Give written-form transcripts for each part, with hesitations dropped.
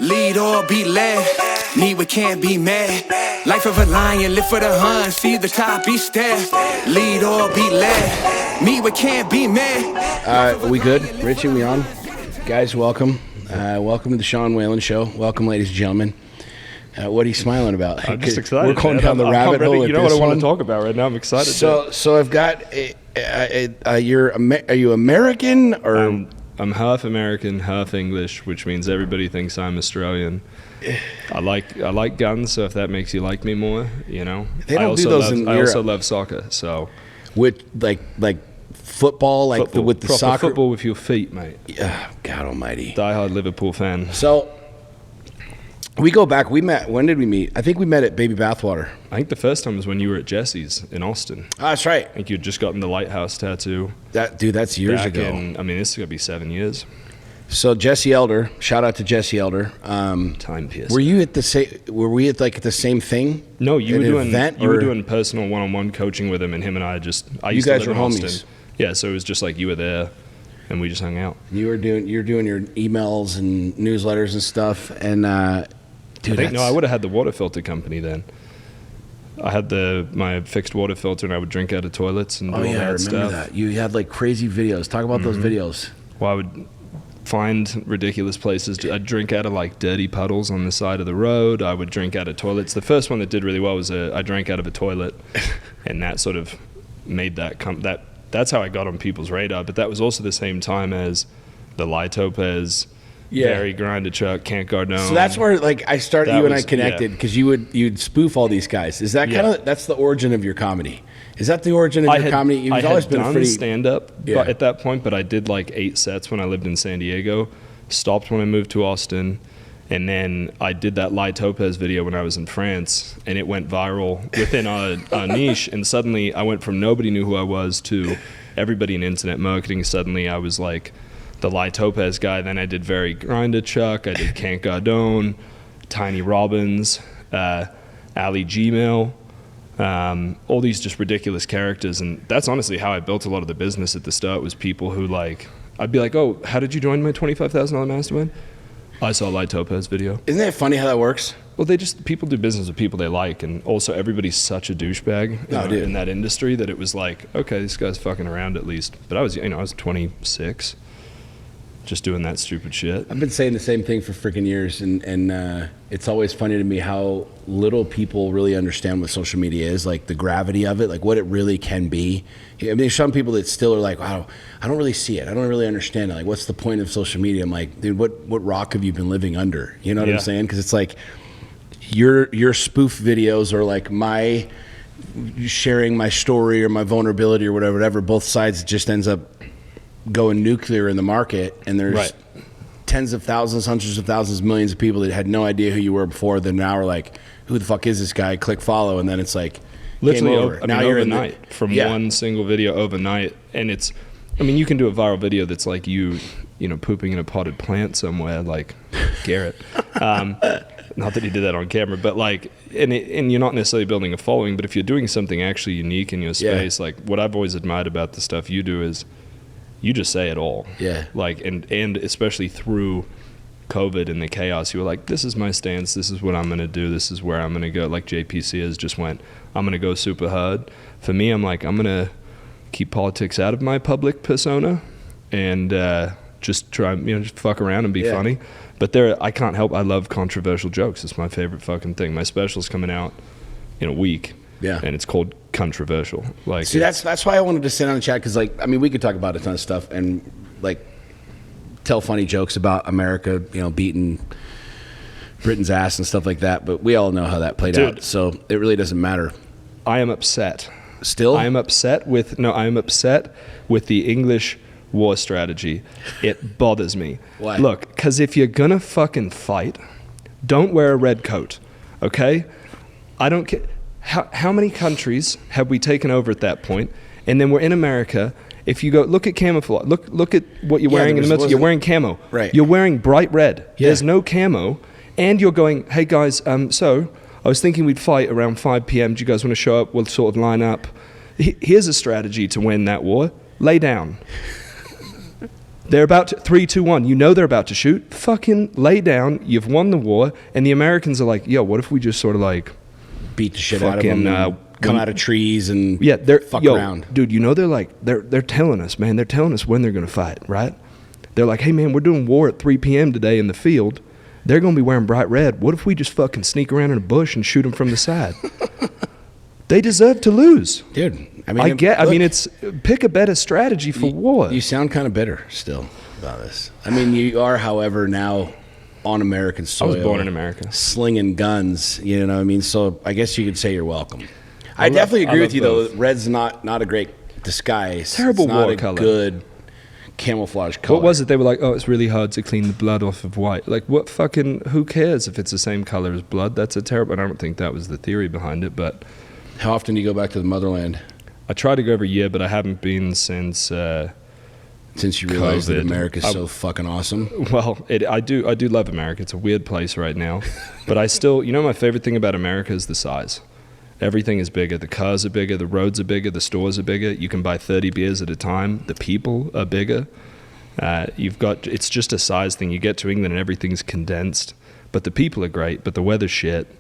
Lead or be led. Me, we can't be mad. Life of a lion, live for the hunt. See the top, be stared. Lead or be led. Me, we can't be mad. Are we good? Richie, we on? Guys, welcome. Welcome to the Sean Whalen Show. Welcome, ladies and gentlemen. What are you smiling about? I'm just excited. We're going down the rabbit hole. You know what I want to talk about right now? I'm excited. So I've got. Are you American or? I'm half American, half English, which means everybody thinks I'm Australian. I like guns, so if that makes you like me more, you know. They don't do those in Europe. I also love soccer, so. With like football, like football, with the proper soccer. Football with your feet, mate. Yeah, God Almighty. Diehard Liverpool fan. So we go back. We met. When did we meet? I think we met at Baby Bathwater. I think the first time was when you were at Jesse's in Austin. Oh, that's right. I think you'd just gotten the lighthouse tattoo. That's years ago. This is gonna be 7 years. So Jesse Elder, shout out to Jesse Elder. Time piercing. Were you at the same? Were we at like the same thing? No, you were doing or? personal one-on-one coaching with him, and him and I just. You guys were homies. Austin. Yeah, so it was just like you were there, and we just hung out. You're doing your emails and newsletters and stuff, and dude, I would have had the water filter company then. I had my fixed water filter, and I would drink out of toilets and do all that stuff. I remember that. You had like crazy videos. Talk about those videos. Well, I would find ridiculous places. I'd drink out of like dirty puddles on the side of the road. I would drink out of toilets. The first one that did really well was I drank out of a toilet, and that sort of made that's how I got on people's radar. But that was also the same time as the Litopez, Very Grinder Chuck, Can't Gardone. So that's where like I started. You and I connected because you'd spoof all these guys. Is that kind of that's the origin of your comedy? Is that the origin of your comedy? You've always been done pretty stand-up at that point, but I did like 8 sets when I lived in San Diego. Stopped when I moved to Austin, and then I did that Litopez video when I was in France, and it went viral within our niche. And suddenly, I went from nobody knew who I was to everybody in internet marketing. Suddenly, I was like the Litopez guy. Then I did Very Grinder Chuck. I did Can't Gardone, Tiny Robbins, Ali Gmail. All these just ridiculous characters, and that's honestly how I built a lot of the business at the start. Was people who like, I'd be like, "Oh, how did you join my $25,000 mastermind?" I saw a Litopez video. Isn't that funny how that works? Well, people do business with people they like, and also everybody's such a douchebag in that industry that it was like, okay, this guy's fucking around at least. But I was 26. Just doing that stupid shit. I've been saying the same thing for freaking years, and it's always funny to me how little people really understand what social media is, like the gravity of it, like what it really can be. I mean, there's some people that still are like, wow, I don't really see it. I don't really understand it. Like, what's the point of social media? I'm like, dude, what rock have you been living under? You know what I'm saying? Because it's like your spoof videos are like my sharing my story or my vulnerability or whatever. Both sides just ends up going nuclear in the market, and there's tens of thousands, hundreds of thousands, millions of people that had no idea who you were before, then now are like, who the fuck is this guy? Click follow, and then it's like literally game over. You're overnight from one single video overnight. And it's, I mean, you can do a viral video that's like you know, pooping in a potted plant somewhere, like Garrett. Not that he did that on camera, but like, and you're not necessarily building a following, but if you're doing something actually unique in your space, like what I've always admired about the stuff you do is you just say it all. Yeah. Like, and especially through COVID and the chaos, you were like, this is my stance. This is what I'm going to do. This is where I'm going to go. Like JPC has just went, I'm going to go super hard. For me, I'm like, I'm going to keep politics out of my public persona and just try, just fuck around and be funny. But I can't help, I love controversial jokes. It's my favorite fucking thing. My special's coming out in a week. Yeah. And it's called Controversial. Like, see, that's why I wanted to sit on the chat, because like, I mean, we could talk about a ton of stuff and like tell funny jokes about America, beating Britain's ass and stuff like that, but we all know how that played out, so it really doesn't matter. I am upset. Still? I am upset with the English war strategy. It bothers me. Why? Look, because if you're gonna fucking fight, don't wear a red coat, okay? I don't care. How many countries have we taken over at that point? And then we're in America. If you go, look at camouflage. Look at what you're wearing in the middle. You're wearing camo. Right. You're wearing bright red. Yeah. There's no camo. And you're going, hey guys, so I was thinking we'd fight around 5 p.m. Do you guys want to show up? We'll sort of line up. Here's a strategy to win that war. Lay down. They're about to, 3, 2, 1. You know they're about to shoot. Fucking lay down. You've won the war. And the Americans are like, yo, what if we just sort of like beat the shit out of them, and come out of trees and fuck around. Dude, you know they're telling us, man. They're telling us when they're going to fight, right? They're like, hey, man, we're doing war at 3 p.m. today in the field. They're going to be wearing bright red. What if we just fucking sneak around in a bush and shoot them from the side? They deserve to lose. Dude, I mean, it's pick a better strategy for war. You sound kind of bitter still about this. I mean, you are, however, now on American soil. I was born in America. Slinging guns, you know what I mean? So I guess you could say you're welcome. I definitely agree with you, though. Red's not a great disguise. Terrible it's war not a color. Good camouflage color. What was it? They were like, oh, it's really hard to clean the blood off of white. Like, what fucking, who cares if it's the same color as blood? That's a terrible, I don't think that was the theory behind it, but. How often do you go back to the motherland? I try to go every year, but I haven't been since you realized that America's so fucking awesome? Well, I do love America. It's a weird place right now. But I still, you know, my favorite thing about America is the size. Everything is bigger. The cars are bigger. The roads are bigger. The stores are bigger. You can buy 30 beers at a time. The people are bigger. It's just a size thing. You get to England and everything's condensed. But the people are great, but the weather's shit.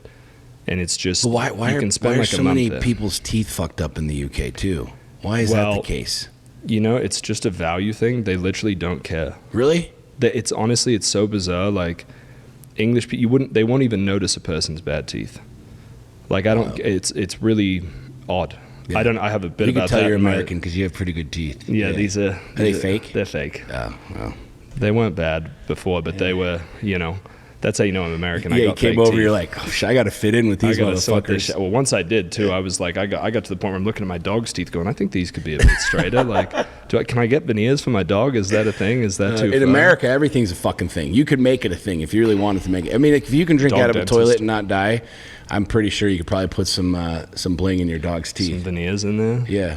And it's just, why you can spend are like so a month many there. people's teeth fucked up in the UK too? Why is that the case? You know, it's just a value thing. They literally don't care. Really? It's honestly, it's so bizarre. Like English people, they won't even notice a person's bad teeth. Like it's really odd. Yeah. I have a bit about that. You can tell you're American because you have pretty good teeth. Yeah, Are they fake? They're fake. Oh, well. They weren't bad before, but they were, you know. That's how you know I'm American. Yeah, you came over, you're like, oh, I got to fit in with these motherfuckers. Well, once I did, too, I was like, I got to the point where I'm looking at my dog's teeth going, I think these could be a bit straighter. Like, can I get veneers for my dog? Is that a thing? Is that too In far? America, everything's a fucking thing. You could make it a thing if you really wanted to make it. I mean, if you can drink out of a toilet and not die, I'm pretty sure you could probably put some bling in your dog's teeth. Some veneers in there? Yeah.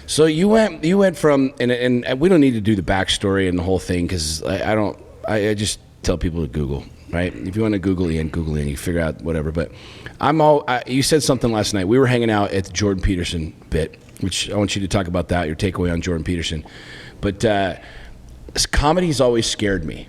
So you went from, and we don't need to do the backstory and the whole thing because I just tell people to Google. Right? If you want to Google Ian, you figure out whatever. But you said something last night. We were hanging out at the Jordan Peterson bit, which I want you to talk about that, your takeaway on Jordan Peterson. But comedy's always scared me.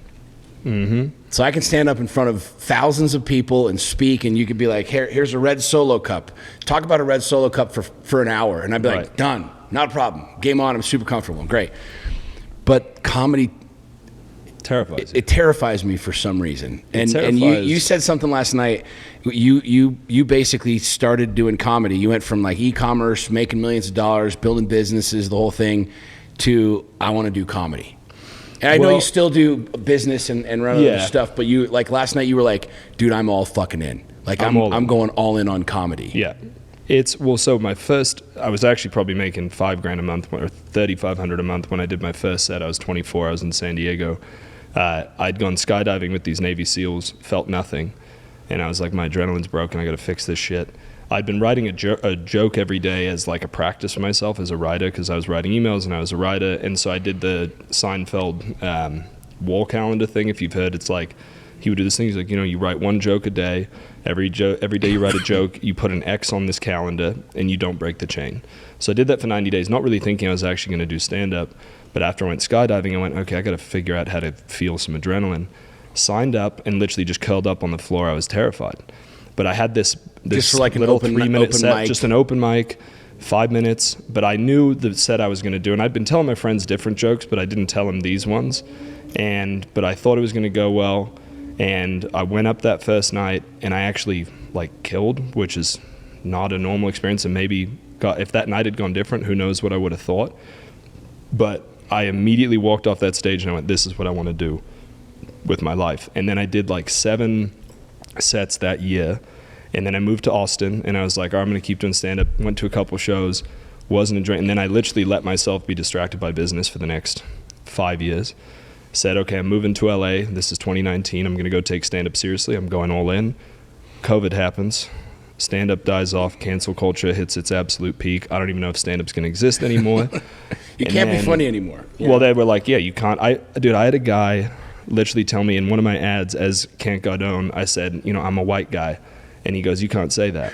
Mm-hmm. So I can stand up in front of thousands of people and speak, and you could be like, here's a red Solo cup. Talk about a red Solo cup for an hour. And I'd be like, done. Not a problem. Game on. I'm super comfortable. Great. But comedy terrifies it terrifies me for some reason. And you said something last night. You basically started doing comedy. You went from like e-commerce, making millions of dollars, building businesses, the whole thing, to I want to do comedy. And I know you still do business and run other stuff, but you like last night you were like, dude, I'm all fucking in. Like I'm going all in on comedy. Yeah. So I was actually probably making $5,000 a month or $3,500 a month when I did my first set. I was 24. I was in San Diego. I'd gone skydiving with these Navy SEALs, felt nothing, and I was like, my adrenaline's broken. I got to fix this shit. I'd been writing a joke every day as like a practice for myself as a writer because I was writing emails and I was a writer, and so I did the Seinfeld wall calendar thing. If you've heard, it's like he would do this thing. He's like, you know, you write one joke a day. Every day you write a joke, you put an X on this calendar, and you don't break the chain. So I did that for 90 days, not really thinking I was actually going to do stand-up. But after I went skydiving, I went, okay, I got to figure out how to feel some adrenaline. Signed up and literally just curled up on the floor. I was terrified. But I had this just for like little an 3-minute set, mic. just an open mic, 5 minutes. But I knew the set I was going to do. And I'd been telling my friends different jokes, but I didn't tell them these ones. But I thought it was going to go well. And I went up that first night, and I actually like killed, which is not a normal experience. And maybe if that night had gone different, who knows what I would have thought. But I immediately walked off that stage and I went, this is what I want to do with my life. And then I did like 7 sets that year. And then I moved to Austin and I was like, I'm going to keep doing stand-up. Went to a couple shows, wasn't enjoying. And then I literally let myself be distracted by business for the next 5 years. Said, okay, I'm moving to LA. This is 2019. I'm going to go take stand-up seriously. I'm going all in. COVID happens. Stand-up dies off. Cancel culture hits its absolute peak. I don't even know if stand-up's going to exist anymore. You can't be funny anymore. Yeah. Well, they were like, yeah, you can't. I had a guy literally tell me in one of my ads as Kent Gardone, I said, you know, I'm a white guy. And he goes, you can't say that.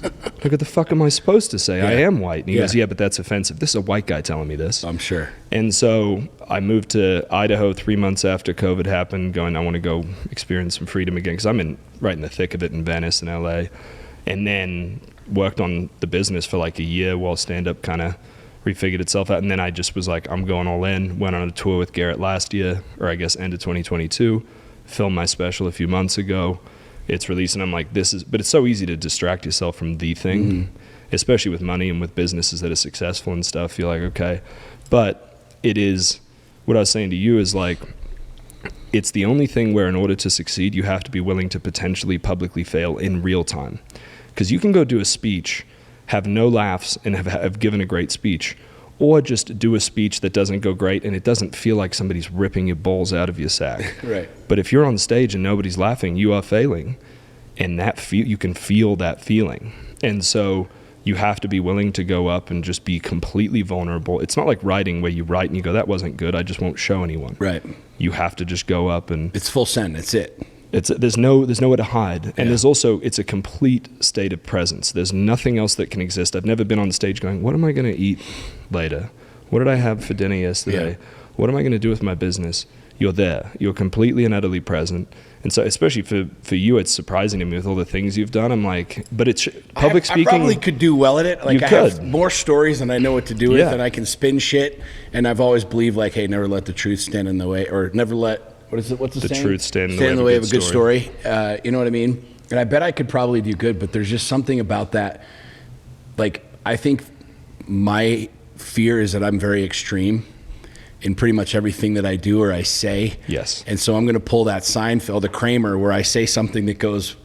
Like, what the fuck am I supposed to say? I am white. And he goes, yeah, but that's offensive. This is a white guy telling me this. I'm sure. And so I moved to Idaho 3 months after COVID happened, going, I want to go experience some freedom again, because I'm right in the thick of it in Venice and LA. And then worked on the business for like a year while stand-up kind of refigured itself out. And then I just was like, I'm going all in. Went on a tour with Garrett last year, or I guess end of 2022. Filmed my special a few months ago. It's released, and I'm like, but it's so easy to distract yourself from the thing, especially with money and with businesses that are successful and stuff. You're like, okay. But it is, what I was saying to you is like, it's the only thing where in order to succeed, you have to be willing to potentially publicly fail in real time. Because you can go do a speech, have no laughs, and have given a great speech, or just do a speech that doesn't go great and it doesn't feel like somebody's ripping your balls out of your sack. Right. But if you're on stage and nobody's laughing, you are failing, and you can feel that feeling. And so you have to be willing to go up and just be completely vulnerable. It's not like writing where you write and you go, that wasn't good, I just won't show anyone. Right. You have to just go up and It's full send. That's it. there's nowhere to hide. And there's also, it's a complete state of presence. There's nothing else that can exist. I've never been on stage going, what am I going to eat later? What did I have for dinner yesterday? Yeah. What am I going to do with my business? You're there. You're completely and utterly present. And so, especially for you, it's surprising to me with all the things you've done. I'm like, but it's public speaking. I probably could do well at it. Like, you I could. have more stories than I know what to do with, and I can spin shit. And I've always believed, like, hey, never let the truth stand in the way, or never let, what's the saying? Truth stand in the way of a good story. You know what I mean? And I bet I could probably do good, but there's just something about that. Like, I think my fear is that I'm very extreme in pretty much everything that I do or I say. Yes. And so I'm going to pull that Seinfeld, the Kramer, where I say something that goes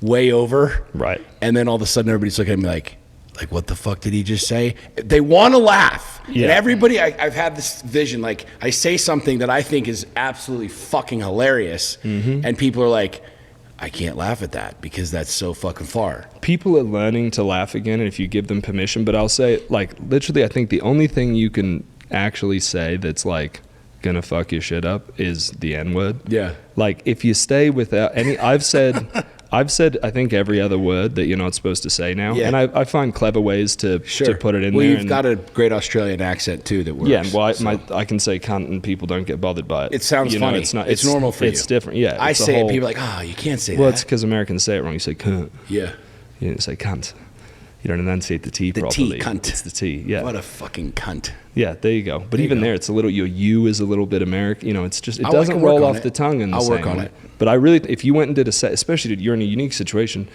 way over. Right. And then all of a sudden everybody's looking at me like, what the fuck did he just say? They want to laugh. Yeah. And everybody, I've had this vision, like, I say something that I think is absolutely fucking hilarious. And people are like, I can't laugh at that because that's so fucking far. People are learning to laugh again, and if you give them permission. But I'll say, like, literally, I think the only thing you can actually say that's like gonna fuck your shit up is the N-word. Yeah. Like, if you stay without any, I've said I think every other word that you're not supposed to say now. Yeah. And I find clever ways to put it in well, there. You've got a great Australian accent too that works. Yeah, and I can say cunt and people don't get bothered by it. It sounds funny. It's normal for you. It's different, yeah. I say it, people are like, oh, you can't say that. Well, it's because Americans say it wrong. You say cunt. Yeah. You don't say cunt. You don't enunciate the T properly. The T, cunt. It's the T, yeah. What a fucking cunt. Yeah, there you go. But even there, it's a little, your U is a little bit American. You know, it's just, it doesn't roll off the tongue in the same way. I'll work on it. But I really, if you went and did a set, especially you're in a unique situation,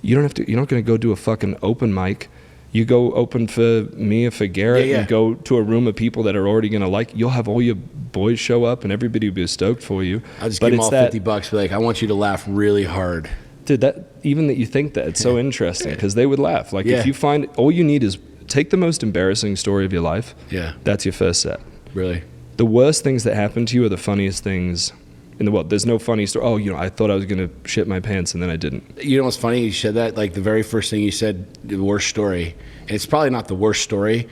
you're not going to go do a fucking open mic. You go open for me or for Garrett and go to a room of people that are already going to like, you'll have all your boys show up and everybody will be stoked for you. I'll just give them all $50, be like, I want you to laugh really hard. Dude, even that you think that, it's so interesting because they would laugh. Like, if you find, all you need is take the most embarrassing story of your life. Yeah. That's your first set. Really? The worst things that happen to you are the funniest things in the world. There's no funny story. Oh, I thought I was going to shit my pants and then I didn't. You know what's funny? You said that, like, the very first thing you said, the worst story. And it's probably not the worst story,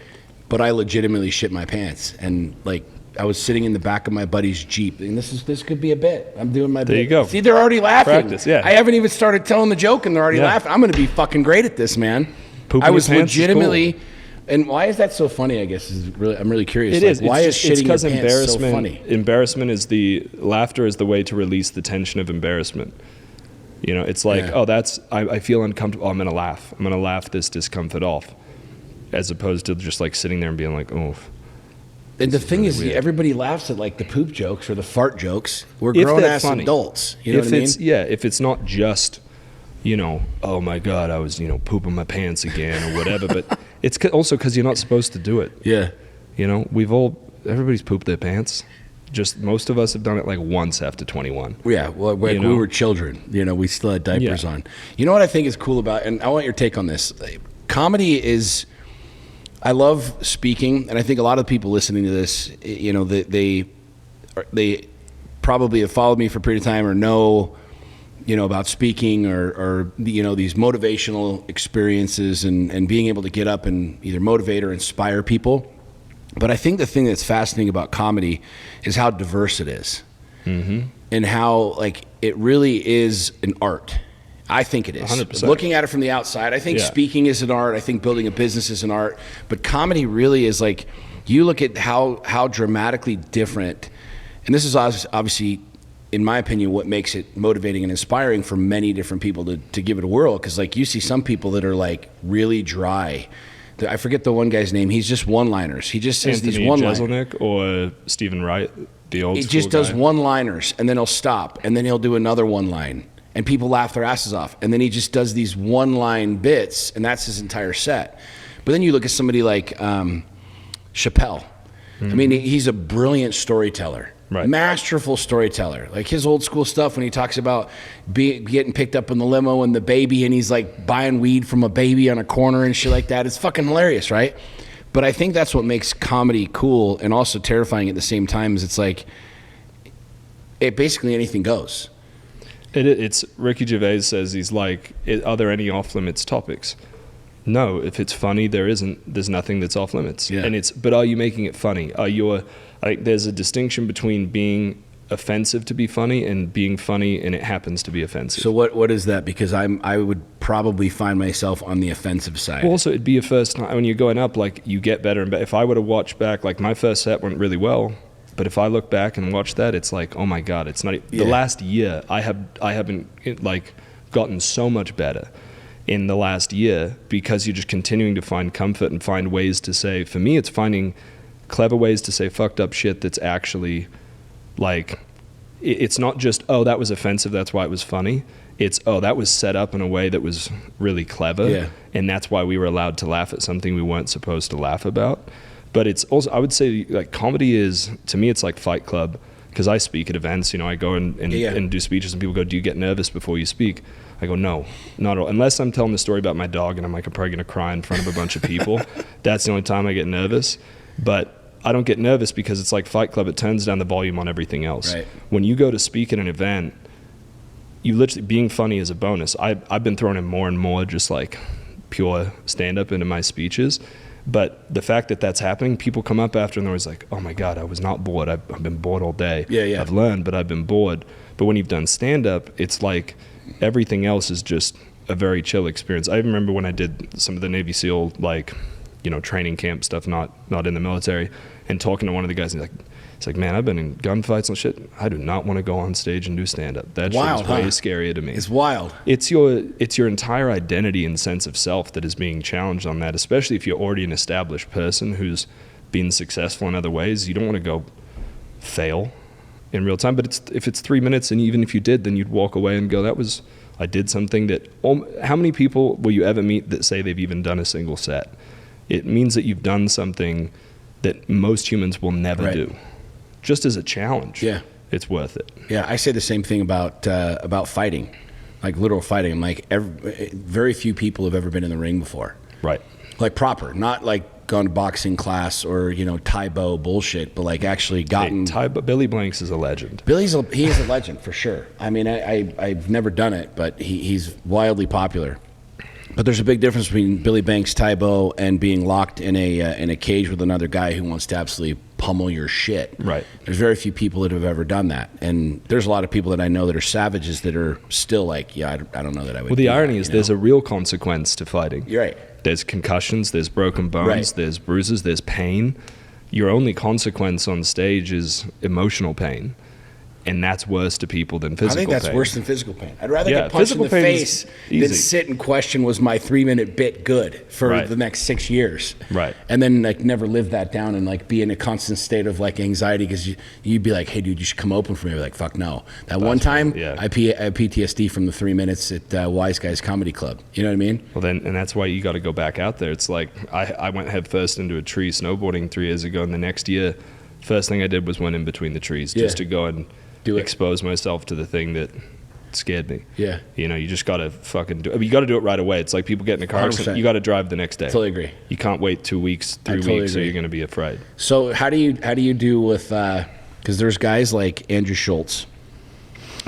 but I legitimately shit my pants. And, like, I was sitting in the back of my buddy's Jeep, and this could be a bit. I'm doing my bit. There you go. See, they're already laughing. Practice, yeah. I haven't even started telling the joke, and they're already laughing. I'm going to be fucking great at this, man. Pooping I was your pants legitimately, is cool. And why is that so funny? I guess I'm really curious. It is. Why is shitting your pants so funny? Embarrassment is laughter is the way to release the tension of embarrassment. It's like, I feel uncomfortable. Oh, I'm going to laugh. I'm going to laugh this discomfort off, as opposed to just like sitting there and being like, oh. And the thing is, everybody laughs at like the poop jokes or the fart jokes. We're grown-ass adults. You know what I mean? Yeah, if it's not just, oh my God, I was, pooping my pants again or whatever. But it's also because you're not supposed to do it. Yeah. Everybody's pooped their pants. Just most of us have done it like once after 21. Yeah, well, we were children. We still had diapers on. You know what I think is cool about, and I want your take on this. Comedy is... I love speaking, and I think a lot of people listening to this, they probably have followed me for a period of time or know, about speaking or these motivational experiences and being able to get up and either motivate or inspire people. But I think the thing that's fascinating about comedy is how diverse it is, and how like it really is an art. I think it is. 100%. Looking at it from the outside, I think speaking is an art. I think building a business is an art. But comedy really is like, you look at how dramatically different, and this is obviously, in my opinion, what makes it motivating and inspiring for many different people to give it a whirl. Because like you see some people that are like really dry. I forget the one guy's name. He's just one-liners. He just says these one-liners. Jeselnik or Stephen Wright, the old He school just does guy. one-liners, and then he'll stop, and then he'll do another one-line, and people laugh their asses off. And then he just does these one-line bits, and that's his entire set. But then you look at somebody like Chappelle. I mean, he's a brilliant storyteller. Right. Masterful storyteller. Like his old school stuff when he talks about getting picked up in the limo and the baby, and he's like buying weed from a baby on a corner and shit like that. It's fucking hilarious, right? But I think that's what makes comedy cool and also terrifying at the same time. Is it's like basically anything goes. It's Ricky Gervais says he's like, are there any off limits topics? No, if it's funny, there's nothing that's off limits. Yeah. But are you making it funny? There's a distinction between being offensive to be funny and being funny and it happens to be offensive. So what is that? Because I would probably find myself on the offensive side. Well, also it'd be a first time when you're going up, like you get better and better. If I were to watch back, like my first set went really well, but if I look back and watch that, it's like, oh my God, it's not the last year. I haven't like gotten so much better in the last year because you're just continuing to find comfort and find ways to say. For me, it's finding clever ways to say fucked up shit that's actually like, it's not just, oh, that was offensive, that's why it was funny. It's, oh, that was set up in a way that was really clever. Yeah. And that's why we were allowed to laugh at something we weren't supposed to laugh about. But it's also, I would say, like, comedy is, to me, it's like Fight Club, because I speak at events, I go and do speeches, and people go, do you get nervous before you speak? I go, no, not at all. Unless I'm telling the story about my dog and I'm like, I'm probably going to cry in front of a bunch of people. That's the only time I get nervous. But I don't get nervous because it's like Fight Club. It turns down the volume on everything else. Right. When you go to speak at an event, you literally, being funny is a bonus. I've been throwing in more and more just like pure stand-up into my speeches. But the fact that that's happening, people come up after and they're always like, oh my God, I was not bored. I've been bored all day. Yeah. I've learned, but I've been bored. But when you've done stand-up, it's like everything else is just a very chill experience. I remember when I did some of the Navy SEAL, like, training camp stuff, not in the military, and talking to one of the guys, and it's like, man, I've been in gunfights and shit. I do not want to go on stage and do stand-up. That shit is way scarier to me. It's wild. It's your entire identity and sense of self that is being challenged on that, especially if you're already an established person who's been successful in other ways. You don't want to go fail in real time. But if it's 3 minutes, and even if you did, then you'd walk away and go, I did something that, how many people will you ever meet that say they've even done a single set? It means that you've done something that most humans will never do. Just as a challenge, it's worth it. Yeah, I say the same thing about fighting, like literal fighting. I'm like, very few people have ever been in the ring before. Right. Like proper, not like gone to boxing class or, Taebo bullshit, but like actually gotten... Billy Blanks is a legend. He is a legend for sure. I mean, I've never done it, but he's wildly popular. But there's a big difference between Billy Banks, Taebo, and being locked in a cage with another guy who wants to absolutely pummel your shit. Right. There's very few people that have ever done that, and there's a lot of people that I know that are savages that are still like, I don't know that I would. Well, the irony is there's a real consequence to fighting. You're right. There's concussions, there's broken bones, there's bruises, there's pain. Your only consequence on stage is emotional pain. And that's worse to people than physical pain. I think that's worse than physical pain. I'd rather get punched in the face than sit and question, was my 3-minute bit good for the next 6 years? Right. And then like never live that down and like be in a constant state of like anxiety because you'd be like, hey dude, you should come open for me. I'd be like, fuck no. That one time I had PTSD from the 3 minutes at Wise Guys Comedy Club. You know what I mean? Well then, and that's why you got to go back out there. It's like I went head first into a tree snowboarding 3 years ago, and the next year, first thing I did was went in between the trees just to go and expose myself to the thing that scared me. Yeah. You just got to fucking do it. You got to do it right away. It's like people get in a car accident, you got to drive the next day. Totally agree. You can't wait 2 weeks, 3 weeks, or you're going to be afraid. So how do you do with, because there's guys like Andrew Schultz,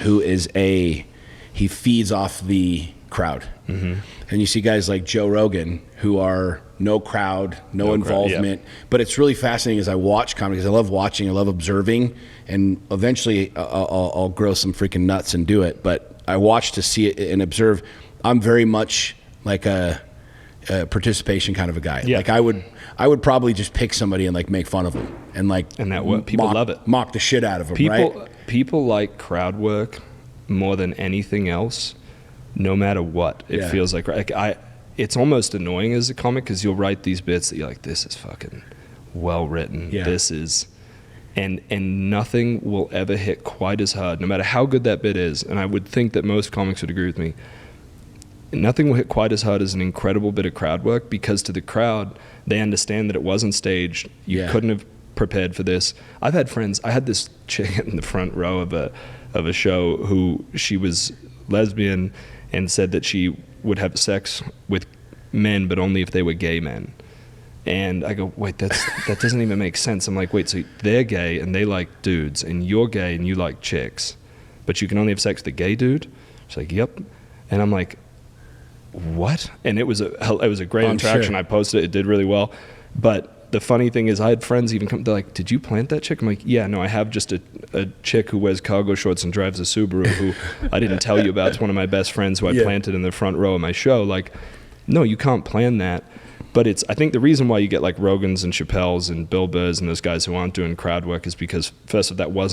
who is he feeds off the crowd. Mm-hmm. And you see guys like Joe Rogan who are no crowd, no involvement. But it's really fascinating as I watch comedy, because I love watching, I love observing, and eventually I'll grow some freaking nuts and do it. But I watch to see it and observe. I'm very much like a participation kind of a guy. Yeah. Like I would probably just pick somebody and like make fun of them and that people love it. Mock the shit out of them. Right? People like crowd work more than anything else, no matter what. It feels like it's almost annoying as a comic because you'll write these bits that you're like, this is fucking well written. Yeah. This is, and nothing will ever hit quite as hard, no matter how good that bit is. And I would think that most comics would agree with me. Nothing will hit quite as hard as an incredible bit of crowd work, because to the crowd, they understand that it wasn't staged. You couldn't have prepared for this. I've had friends. I had this chick in the front row of a show who she was lesbian and said that she would have sex with men, but only if they were gay men. And I go, wait, that doesn't even make sense. I'm like, wait, so they're gay and they like dudes, and you're gay and you like chicks, but you can only have sex with a gay dude? She's like, yep. And I'm like, what? And it was a great interaction. Sure. I posted it. It did really well. But the funny thing is, I had friends even come, they're like, did you plant that chick? I'm like, yeah, no, I have just a chick who wears cargo shorts and drives a Subaru who I didn't tell you about. It's one of my best friends who I planted in the front row of my show. Like, no, you can't plan that. But I think the reason why you get like Rogans and Chappelle's and Bill Burr's and those guys who aren't doing crowd work is because, first of all,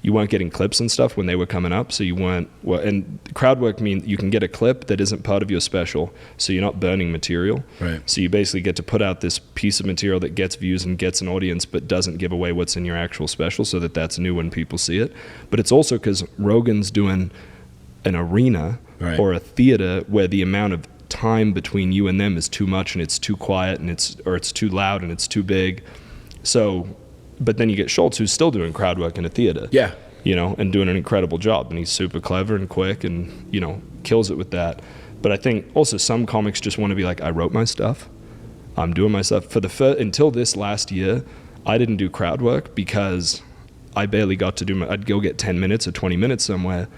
you weren't getting clips and stuff when they were coming up, so you weren't. And crowd work means you can get a clip that isn't part of your special, so you're not burning material. Right. So you basically get to put out this piece of material that gets views and gets an audience, but doesn't give away what's in your actual special, so that's new when people see it. But it's also because Rogan's doing an arena or a theater where the amount of time between you and them is too much, and it's too quiet, and it's too loud, and it's too big. So. But then you get Schultz, who's still doing crowd work in a theater. Yeah. And doing an incredible job. And he's super clever and quick and, kills it with that. But I think also some comics just want to be like, I wrote my stuff. I'm doing my stuff. Until this last year, I didn't do crowd work because I barely got to I'd go get 10 minutes or 20 minutes somewhere.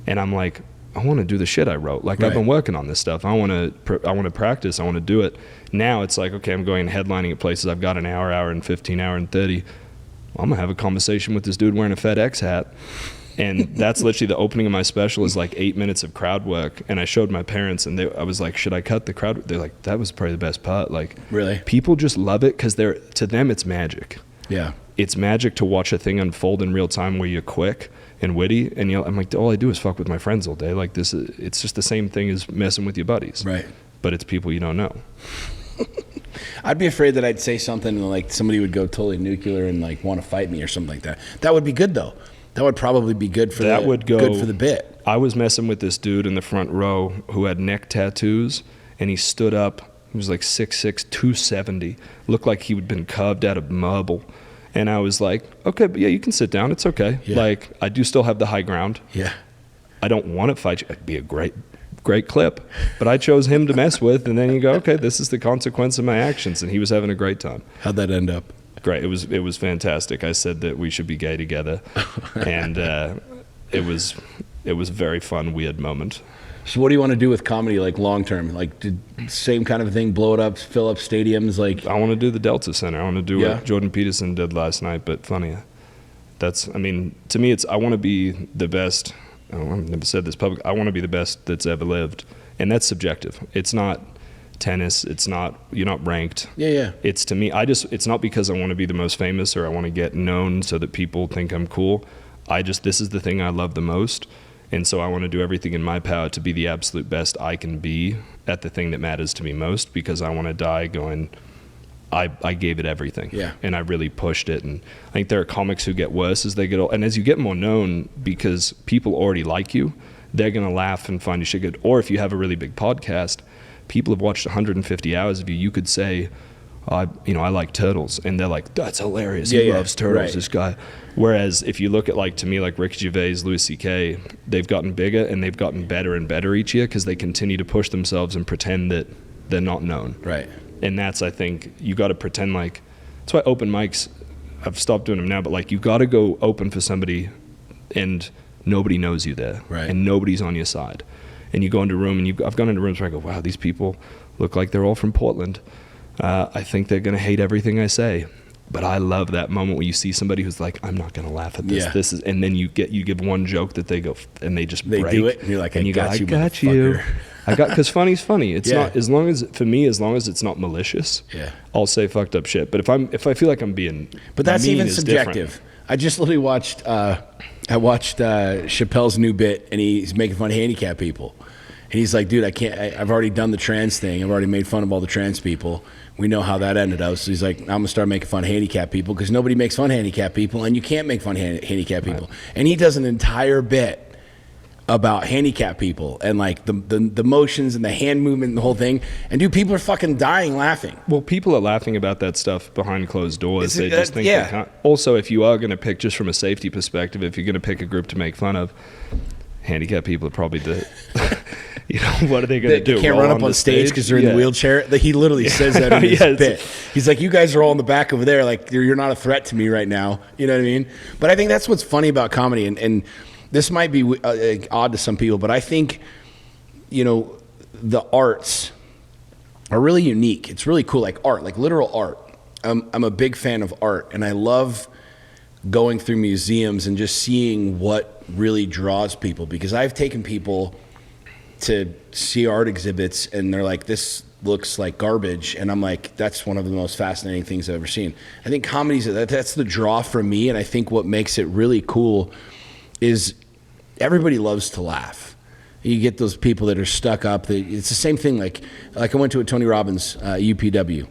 And I'm like, I want to do the shit I wrote. Like, I've been working on this stuff. I want to practice. I want to do it. Now it's like, okay, I'm going headlining at places. I've got an hour and 15, hour and 30. I'm gonna have a conversation with this dude wearing a FedEx hat, and that's literally the opening of my special is like 8 minutes of crowd work. And I showed my parents, and I was like, should I cut the crowd? They're like, that was probably the best part. Like, really, people just love it because to them it's magic. Yeah, it's magic to watch a thing unfold in real time where you're quick and witty, and I'm like, all I do is fuck with my friends all day. Like it's just the same thing as messing with your buddies, right? But it's people you don't know. I'd be afraid that I'd say something and like somebody would go totally nuclear and like want to fight me or something like that. That would be good though. That would probably be good for good for the bit. I was messing with this dude in the front row who had neck tattoos, and he stood up. He was like 6'6", 270. Looked like he had been carved out of marble. And I was like, okay, but yeah, you can sit down. It's okay. Yeah. Like, I do still have the high ground. Yeah. I don't want to fight you. It'd be a great clip, but I chose him to mess with, and then you go, okay, this is the consequence of my actions, and he was having a great time. How'd that end up? Great. It was fantastic. I said that we should be gay together, and it was a very fun, weird moment. So what do you want to do with comedy, like long term? Like same kind of thing, blow it up, fill up stadiums? Like I want to do the Delta Center. I want to do what Jordan Peterson did last night, but funnier. To me, I want to be the best. I've never said this public. I want to be the best that's ever lived, and that's subjective. It's not tennis. You're not ranked. Yeah. It's to me. It's not because I want to be the most famous or I want to get known so that people think I'm cool. This is the thing I love the most, and so I want to do everything in my power to be the absolute best I can be at the thing that matters to me most, because I want to die going, I gave it everything. Yeah. And I really pushed it. And I think there are comics who get worse as they get old. And as you get more known, because people already like you, they're going to laugh and find you shit good. Or if you have a really big podcast, people have watched 150 hours of you. You could say, I like turtles. And they're like, that's hilarious. He loves turtles, this guy. Whereas if you look at to me, like Ricky Gervais, Louis C.K., they've gotten bigger and they've gotten better and better each year because they continue to push themselves and pretend that they're not known. Right. And that's, I think, you got to pretend like, that's why open mics, I've stopped doing them now, but you got to go open for somebody and nobody knows you there. Right. And nobody's on your side. And you go into a room, and I've gone into rooms where I go, wow, these people look like they're all from Portland. I think they're going to hate everything I say. But I love that moment where you see somebody who's like, I'm not gonna laugh at this. Yeah. This is, and then you give one joke that they go and they just They break. do it, and you're like, I got you, you. motherfucker. Because funny's funny. It's Yeah. not, as long as it's not malicious. Yeah. I'll say fucked up shit. But if I feel like I'm being, But that's mean even is subjective. different. I just literally watched Chappelle's new bit, and he's making fun of handicapped people. And he's like, dude, I've already done the trans thing. I've already made fun of all the trans people. We know how that ended up. So he's like, I'm going to start making fun of handicapped people because nobody makes fun of handicapped people, and you can't make fun of handicapped people. Right. And he does an entire bit about handicapped people and like the motions and the hand movement and the whole thing. And dude, people are fucking dying laughing. Well, people are laughing about that stuff behind closed doors. They just think yeah. they can't. Also, if you are going to pick, just from a safety perspective, if you're going to pick a group to make fun of, handicapped people are probably you know, what are they going to do? They can't run up on stage because they're in the wheelchair. He literally says that in his bit. He's like, you guys are all in the back over there. Like, you're not a threat to me right now. You know what I mean? But I think that's what's funny about comedy. And this might be odd to some people, but I think, you know, the arts are really unique. It's really cool, like art, like literal art. I'm a big fan of art, and I love going through museums and just seeing what really draws people, because I've taken people to see art exhibits and they're like, this looks like garbage, and I'm like, that's one of the most fascinating things I've ever seen. I think that's the draw for me, and I think what makes it really cool is everybody loves to laugh. You get those people that are stuck up. It's the same thing. Like I went to a Tony Robbins UPW.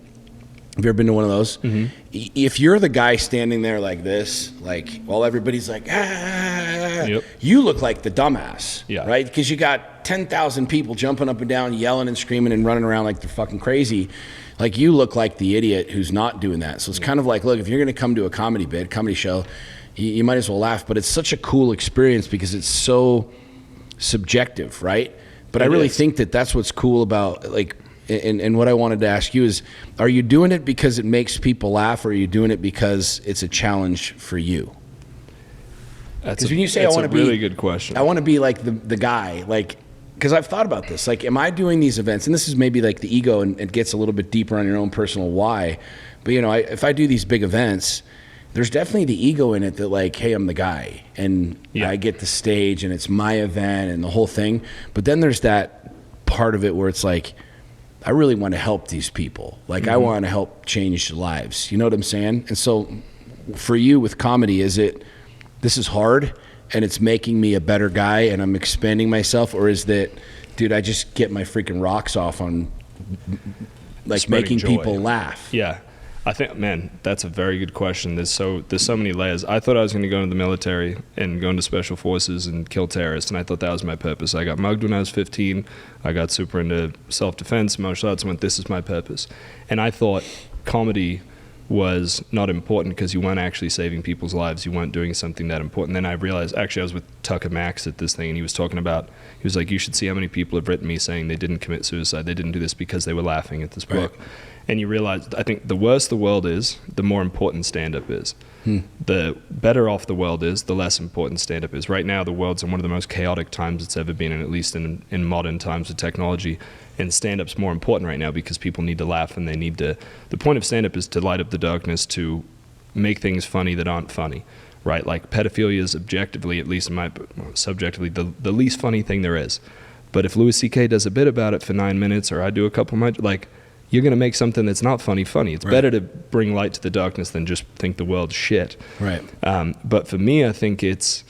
Have you ever been to one of those? Mm-hmm. If you're the guy standing there like this, like while everybody's like, yep. You look like the dumbass, right? Because you got 10,000 people jumping up and down, yelling and screaming and running around like they're fucking crazy. Like, you look like the idiot who's not doing that. So it's kind of like, look, if you're going to come to a comedy show, you might as well laugh. But it's such a cool experience because it's so subjective, right? But I really think that that's what's cool about, like, and what I wanted to ask you is, are you doing it because it makes people laugh, or are you doing it because it's a challenge for you? Because when you say, I want to be, really good question. I want to be like the guy, like, because I've thought about this. Like, am I doing these events? And this is maybe like the ego, and it gets a little bit deeper on your own personal why. But, you know, if I do these big events, there's definitely the ego in it that, like, hey, I'm the guy, and I get the stage, and it's my event and the whole thing. But then there's that part of it where it's like, I really want to help these people. Like, I want to help change lives. You know what I'm saying? And so for you with comedy, is it, this is hard and it's making me a better guy and I'm expanding myself? Or is that, dude, I just get my freaking rocks off on, like, making people laugh? Yeah. I think, man, that's a very good question. There's so many layers. I thought I was going to go into the military and go into special forces and kill terrorists, and I thought that was my purpose. I got mugged when I was 15. I got super into self-defense, martial arts, and went, this is my purpose. And I thought comedy was not important because you weren't actually saving people's lives. You weren't doing something that important. Then I realized, actually, I was with Tucker Max at this thing, and he was talking about, he was like, you should see how many people have written me saying they didn't commit suicide. They didn't do this because they were laughing at this book. Right. And you realize, I think the worse the world is, the more important stand-up is. The better off the world is, the less important stand-up is. Right now, the world's in one of the most chaotic times it's ever been in, at least in modern times with technology. And stand-up's more important right now because people need to laugh, and they need to... The point of stand-up is to light up the darkness, to make things funny that aren't funny, right? Like, pedophilia is objectively, at least in my... subjectively, the least funny thing there is. But if Louis C.K. does a bit about it for 9 minutes, or I do a couple of... like... you're going to make something that's not funny. It's better to bring light to the darkness than just think the world's shit. Right. But for me, I think it's,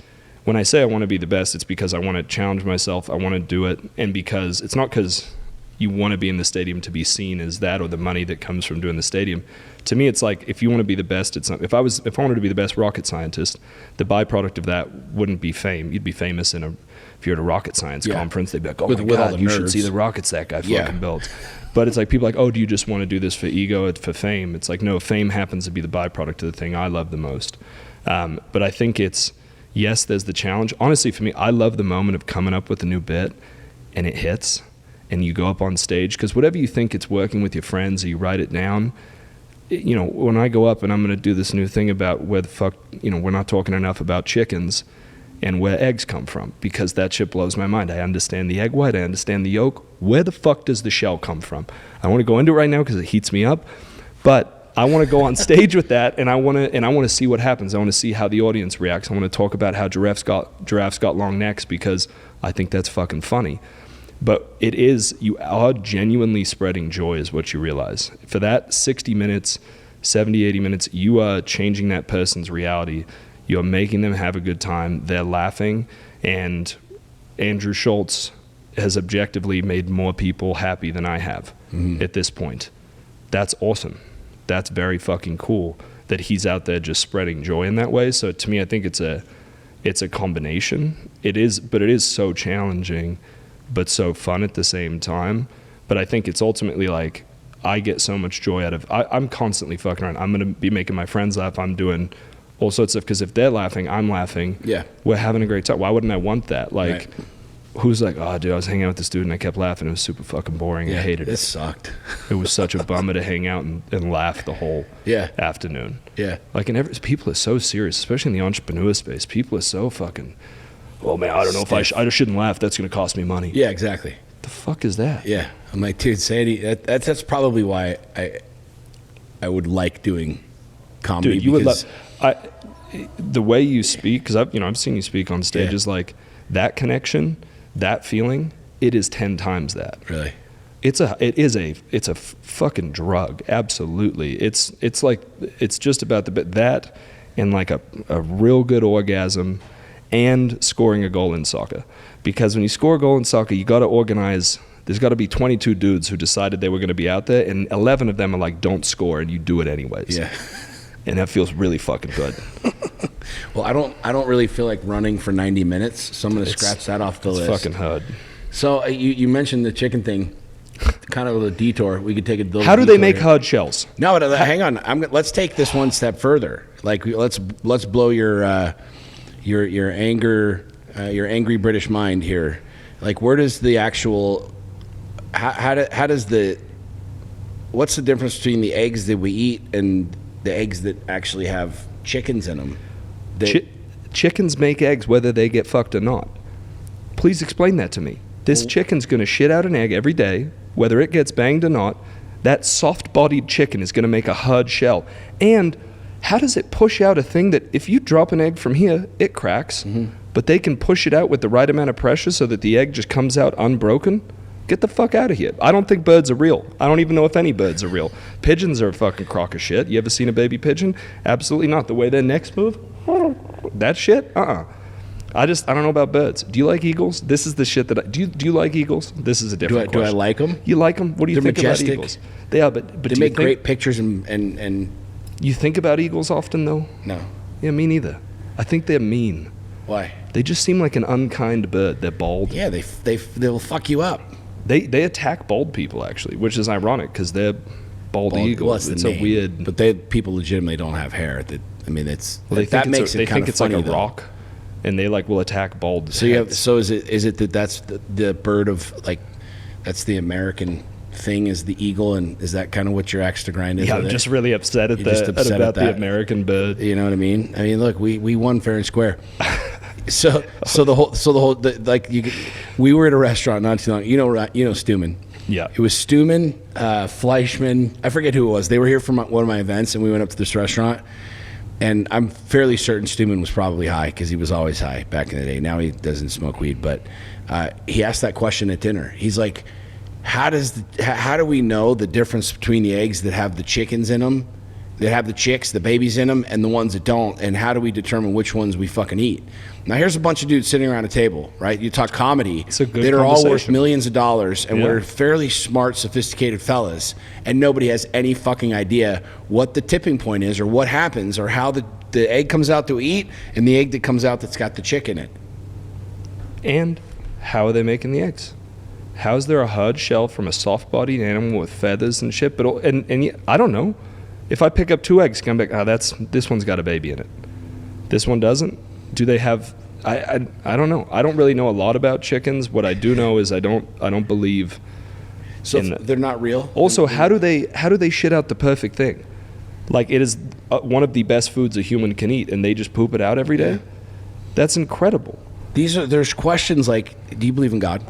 when I say I want to be the best, it's because I want to challenge myself. I want to do it. And because it's not because you want to be in the stadium to be seen as that, or the money that comes from doing the stadium. To me, it's like, if you want to be the best, it's not, if I wanted to be the best rocket scientist, the byproduct of that wouldn't be fame. You'd be famous if you're at a rocket science conference, they'd be like, oh my God, you should see the rockets that guy fucking built. But it's like, people are like, oh, do you just want to do this for ego, for fame? It's like, no, fame happens to be the byproduct of the thing I love the most. But I think it's, yes, there's the challenge. Honestly, for me, I love the moment of coming up with a new bit and it hits and you go up on stage, because whatever you think it's working with your friends, or you write it down, you know, when I go up and I'm going to do this new thing about where the fuck, you know, we're not talking enough about chickens and where eggs come from, because that shit blows my mind. I understand the egg white, I understand the yolk. Where the fuck does the shell come from? I want to go into it right now because it heats me up, but I want to go on stage with that, and I want to see what happens. I want to see how the audience reacts. I want to talk about how giraffes got long necks, because I think that's fucking funny. But you are genuinely spreading joy, is what you realize. For that 60 minutes, 70, 80 minutes, you are changing that person's reality. You're making them have a good time. They're laughing, and Andrew Schultz has objectively made more people happy than I have at this point. That's awesome. That's very fucking cool that he's out there just spreading joy in that way. So to me, I think it's a combination. It is so challenging, but so fun at the same time. But I think it's ultimately like, I get so much joy out of, I'm constantly fucking around. I'm going to be making my friends laugh. I'm doing all sorts of, because if they're laughing, I'm laughing. Yeah. We're having a great time. Why wouldn't I want that? Like, right. Who's like, oh, dude, I was hanging out with this dude and I kept laughing. It was super fucking boring. I hated it. It sucked. It was such a bummer to hang out and laugh the whole afternoon. Yeah. Like, and people are so serious, especially in the entrepreneur space. People are so fucking, oh man, I don't know if I shouldn't laugh. That's going to cost me money. Yeah, exactly. The fuck is that? Yeah. I'm like, dude, Sandy, that's probably why I would like doing comedy. Dude, you would love, the way you speak, because I've seen you speak on stage, is like that connection, that feeling, it is 10 times that. Really? It's a fucking drug. Absolutely. It's like, it's just about that and like a real good orgasm and scoring a goal in soccer. Because when you score a goal in soccer, you got to organize. There's got to be 22 dudes who decided they were going to be out there, and 11 of them are like, don't score, and you do it anyways. Yeah. And that feels really fucking good. Well, I don't really feel like running for 90 minutes, so I'm going to scratch that off the list. It's fucking hard. So you mentioned the chicken thing, kind of a detour. We could take a little. How do they make hard shells? No, hang on. Let's take this one step further. Like, let's blow your anger, your angry British mind here. Like, where does the actual what's the difference between the eggs that we eat and the eggs that actually have chickens in them? Chickens make eggs whether they get fucked or not. Please explain that to me. This chicken's going to shit out an egg every day, whether it gets banged or not. That soft-bodied chicken is going to make a hard shell. And how does it push out a thing that if you drop an egg from here, it cracks, but they can push it out with the right amount of pressure so that the egg just comes out unbroken? Get the fuck out of here. I don't think birds are real. I don't even know if any birds are real. Pigeons are a fucking crock of shit. You ever seen a baby pigeon? Absolutely not. The way their necks move? That shit? I don't know about birds. Do you like eagles? This is the shit that do you like eagles? This is a different question. Do I like them? You like them? What do you think majestic. About eagles? They are, but they make great pictures and you think about eagles often though? No. Yeah, me neither. I think they're mean. Why? They just seem like an unkind bird. They're bald. Yeah, they'll fuck you up. They attack bald people actually, which is ironic because they're bald eagles. Well, it's a weird. But people legitimately don't have hair. They think it's like a rock, and they will attack bald. So is it that's the bird of like, that's the American thing is the eagle, and is that kind of what your axe to grind is? Yeah, I'm just really upset at the American bird. You know what I mean? Look, we won fair and square. So we were at a restaurant not too long. You know Stuman. Yeah. It was Stuman, Fleischman. I forget who it was. They were here for one of my events, and we went up to this restaurant. And I'm fairly certain Stuman was probably high because he was always high back in the day. Now he doesn't smoke weed, but he asked that question at dinner. He's like, "How do we know the difference between the eggs that have the chickens in them, that have the chicks, the babies in them, and the ones that don't? And how do we determine which ones we fucking eat?" Now here's a bunch of dudes sitting around a table, right? You talk comedy that are all worth millions of dollars, and we're fairly smart, sophisticated fellas, and nobody has any fucking idea what the tipping point is, or what happens, or how the egg comes out to eat, and the egg that comes out that's got the chick in it. And how are they making the eggs? How is there a hard shell from a soft-bodied animal with feathers and shit? But I don't know. If I pick up 2 eggs, come back, this one's got a baby in it. This one doesn't. Do they have? I don't know. I don't really know a lot about chickens. What I do know is I don't believe. So they're not real. Also, how do they shit out the perfect thing? Like, it is one of the best foods a human can eat, and they just poop it out every day. That's incredible. There's questions like, do you believe in God?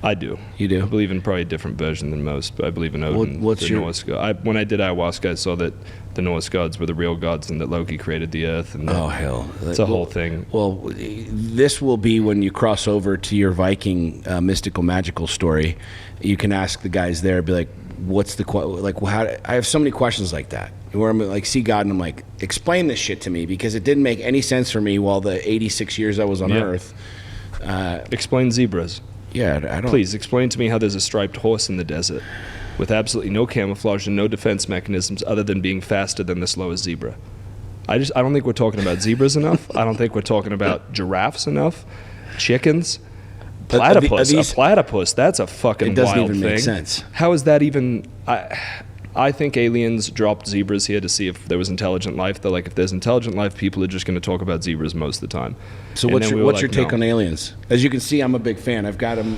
I do. You do? I believe in probably a different version than most, but I believe in Odin. What's your... Norse god. When I did ayahuasca, I saw that the Norse gods were the real gods and that Loki created the earth. And oh, hell. It's a whole thing. Well, this will be when you cross over to your Viking mystical, magical story. You can ask the guys there, be like, what's the... I have so many questions like that, where I'm like, see God, and I'm like, explain this shit to me, because it didn't make any sense for me while the 86 years I was on Earth. Explain zebras. Yeah, I don't... Please, explain to me how there's a striped horse in the desert with absolutely no camouflage and no defense mechanisms other than being faster than the slowest zebra. I don't think we're talking about zebras enough. I don't think we're talking about giraffes enough. Chickens. Platypus. A platypus, that's a fucking wild thing. It doesn't even make sense. How is that even... I think aliens dropped zebras here to see if there was intelligent life. They're like, if there's intelligent life, people are just going to talk about zebras most of the time. So what's your take on aliens? As you can see, I'm a big fan. I've got them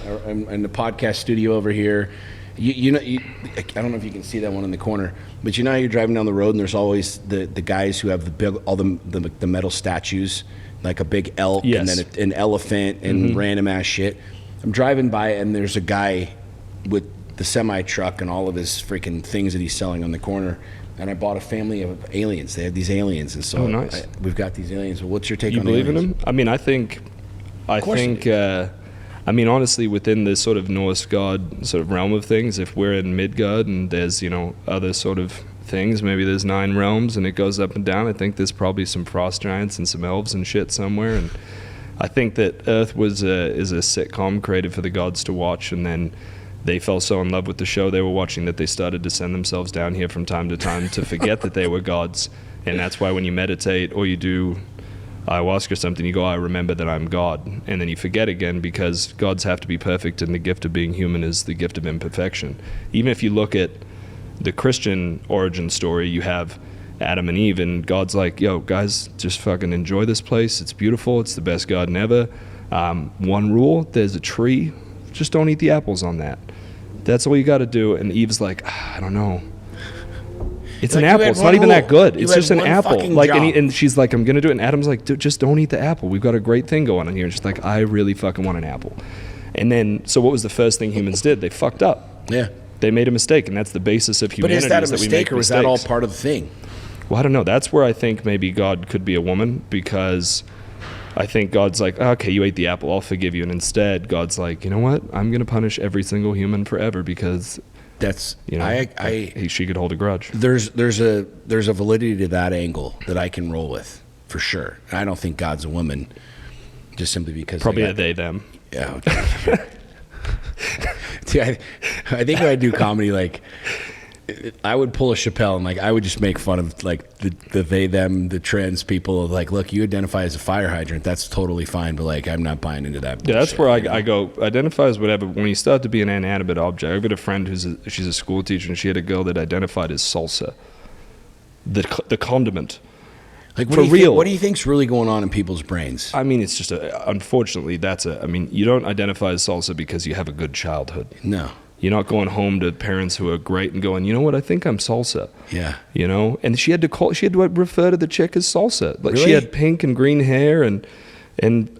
in the podcast studio over here. I don't know if you can see that one in the corner, but you know how you're driving down the road and there's always the guys who have all the metal statues, like a big elk and then an elephant and random ass shit. I'm driving by and there's a guy with the semi-truck and all of his freaking things that he's selling on the corner, and I bought a family of aliens. They have these aliens, and so nice. We've got these aliens. Well, what's your take on aliens? You believe in them? I mean, I think honestly, within the sort of Norse god sort of realm of things, if we're in Midgard and there's, other sort of things, maybe there's 9 realms and it goes up and down, I think there's probably some frost giants and some elves and shit somewhere, and I think that Earth is a sitcom created for the gods to watch, and then they fell so in love with the show they were watching that they started to send themselves down here from time to time to forget that they were gods. And that's why when you meditate or you do ayahuasca or something, you go, I remember that I'm God. And then you forget again, because gods have to be perfect, and the gift of being human is the gift of imperfection. Even if you look at the Christian origin story, you have Adam and Eve, and God's like, yo, guys, just fucking enjoy this place. It's beautiful. It's the best garden ever. One rule, there's a tree. Just don't eat the apples on that. That's all you got to do. And Eve's like, I don't know. It's an apple. It's not even that good. It's just an apple. And she's like, I'm going to do it. And Adam's like, dude, just don't eat the apple. We've got a great thing going on here. And she's like, I really fucking want an apple. And then, so what was the first thing humans did? They fucked up. Yeah. They made a mistake. And that's the basis of humanity. But is that a mistake, or is that all part of the thing? Well, I don't know. That's where I think maybe God could be a woman, because I think God's like, okay, you ate the apple, I'll forgive you. And instead, God's like, you know what? I'm going to punish every single human forever, because that's, she could hold a grudge. There's a validity to that angle that I can roll with, for sure. I don't think God's a woman, just simply because probably they them. Yeah. Okay. See, I think when I do comedy, like, I would pull a Chappelle and I would just make fun of the they them, the trans people. Like, look, you identify as a fire hydrant, that's totally fine, but I'm not buying into that bullshit. Yeah, that's where I go, identify as whatever. When you start to be an inanimate object, I've got a friend she's a school teacher, and she had a girl that identified as salsa, the condiment. What do you think's really going on in people's brains? I mean, it's just unfortunately you don't identify as salsa because you have a good childhood. No. You're not going home to parents who are great and going, you know what, I think I'm salsa. Yeah. And she had to refer to the chick as salsa. Really? She had pink and green hair, and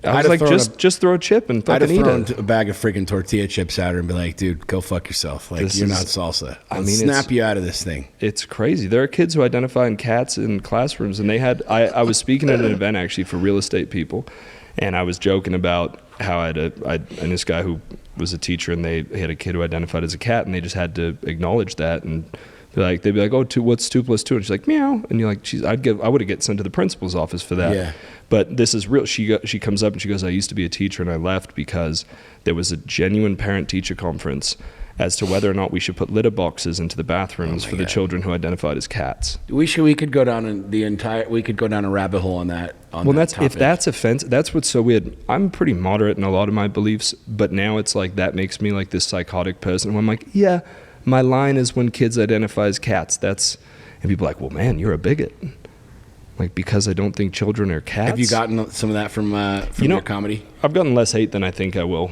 I was like, just throw a chip and fucking eat it. I'd have thrown a bag of freaking tortilla chips at her and be like, dude, go fuck yourself. You're not salsa. Let's snap you out of this thing. It's crazy. There are kids who identify in cats in classrooms, and I was speaking at an event actually for real estate people, and I was joking about how and this guy who was a teacher, and he had a kid who identified as a cat, and they just had to acknowledge that, and they'd be like, oh, what's 2 + 2? And she's like, meow. And you're like, I would have get sent to the principal's office for that. Yeah. But this is real. She comes up and she goes, I used to be a teacher, and I left because there was a genuine parent-teacher conference as to whether or not we should put litter boxes into the bathrooms for the children who identified as cats. We could go down a rabbit hole on that. If that's offensive, that's what's so weird. I'm pretty moderate in a lot of my beliefs, but now it's like that makes me like this psychotic person where I'm like, yeah, my line is when kids identify as cats. And people are like, well, man, you're a bigot. Because I don't think children are cats. Have you gotten some of that from your comedy? I've gotten less hate than I think I will.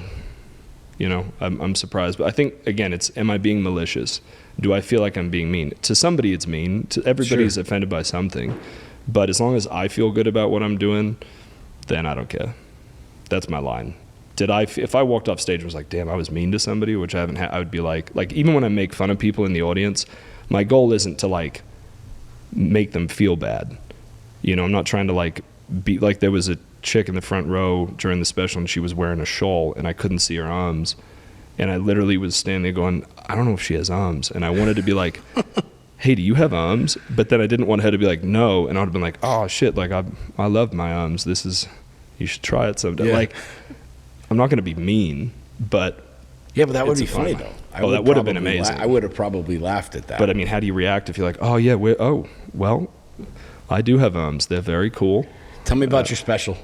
I'm surprised. But I think, again, am I being malicious? Do I feel like I'm being mean? To somebody, it's mean. To everybody's offended by something. But as long as I feel good about what I'm doing, then I don't care. That's my line. if I walked off stage and was like, damn, I was mean to somebody, which I haven't had, I would be like even when I make fun of people in the audience, my goal isn't to like make them feel bad. You know, I'm not trying to like be like, there was a chick in the front row during the special and she was wearing a shawl and I couldn't see her arms. And I literally was standing there going, I don't know if she has arms. And I wanted to be like, hey, do you have arms? But then I didn't want her to be like, no. And I would have been like, oh shit, like I love my arms. You should try it sometime. Yeah. Like, I'm not going to be mean, but yeah, but that would be funny though. That would have been amazing. I would have probably laughed at that. But I mean, how do you react if you're like, oh yeah, well, I do have arms. They're very cool. Tell me about your special.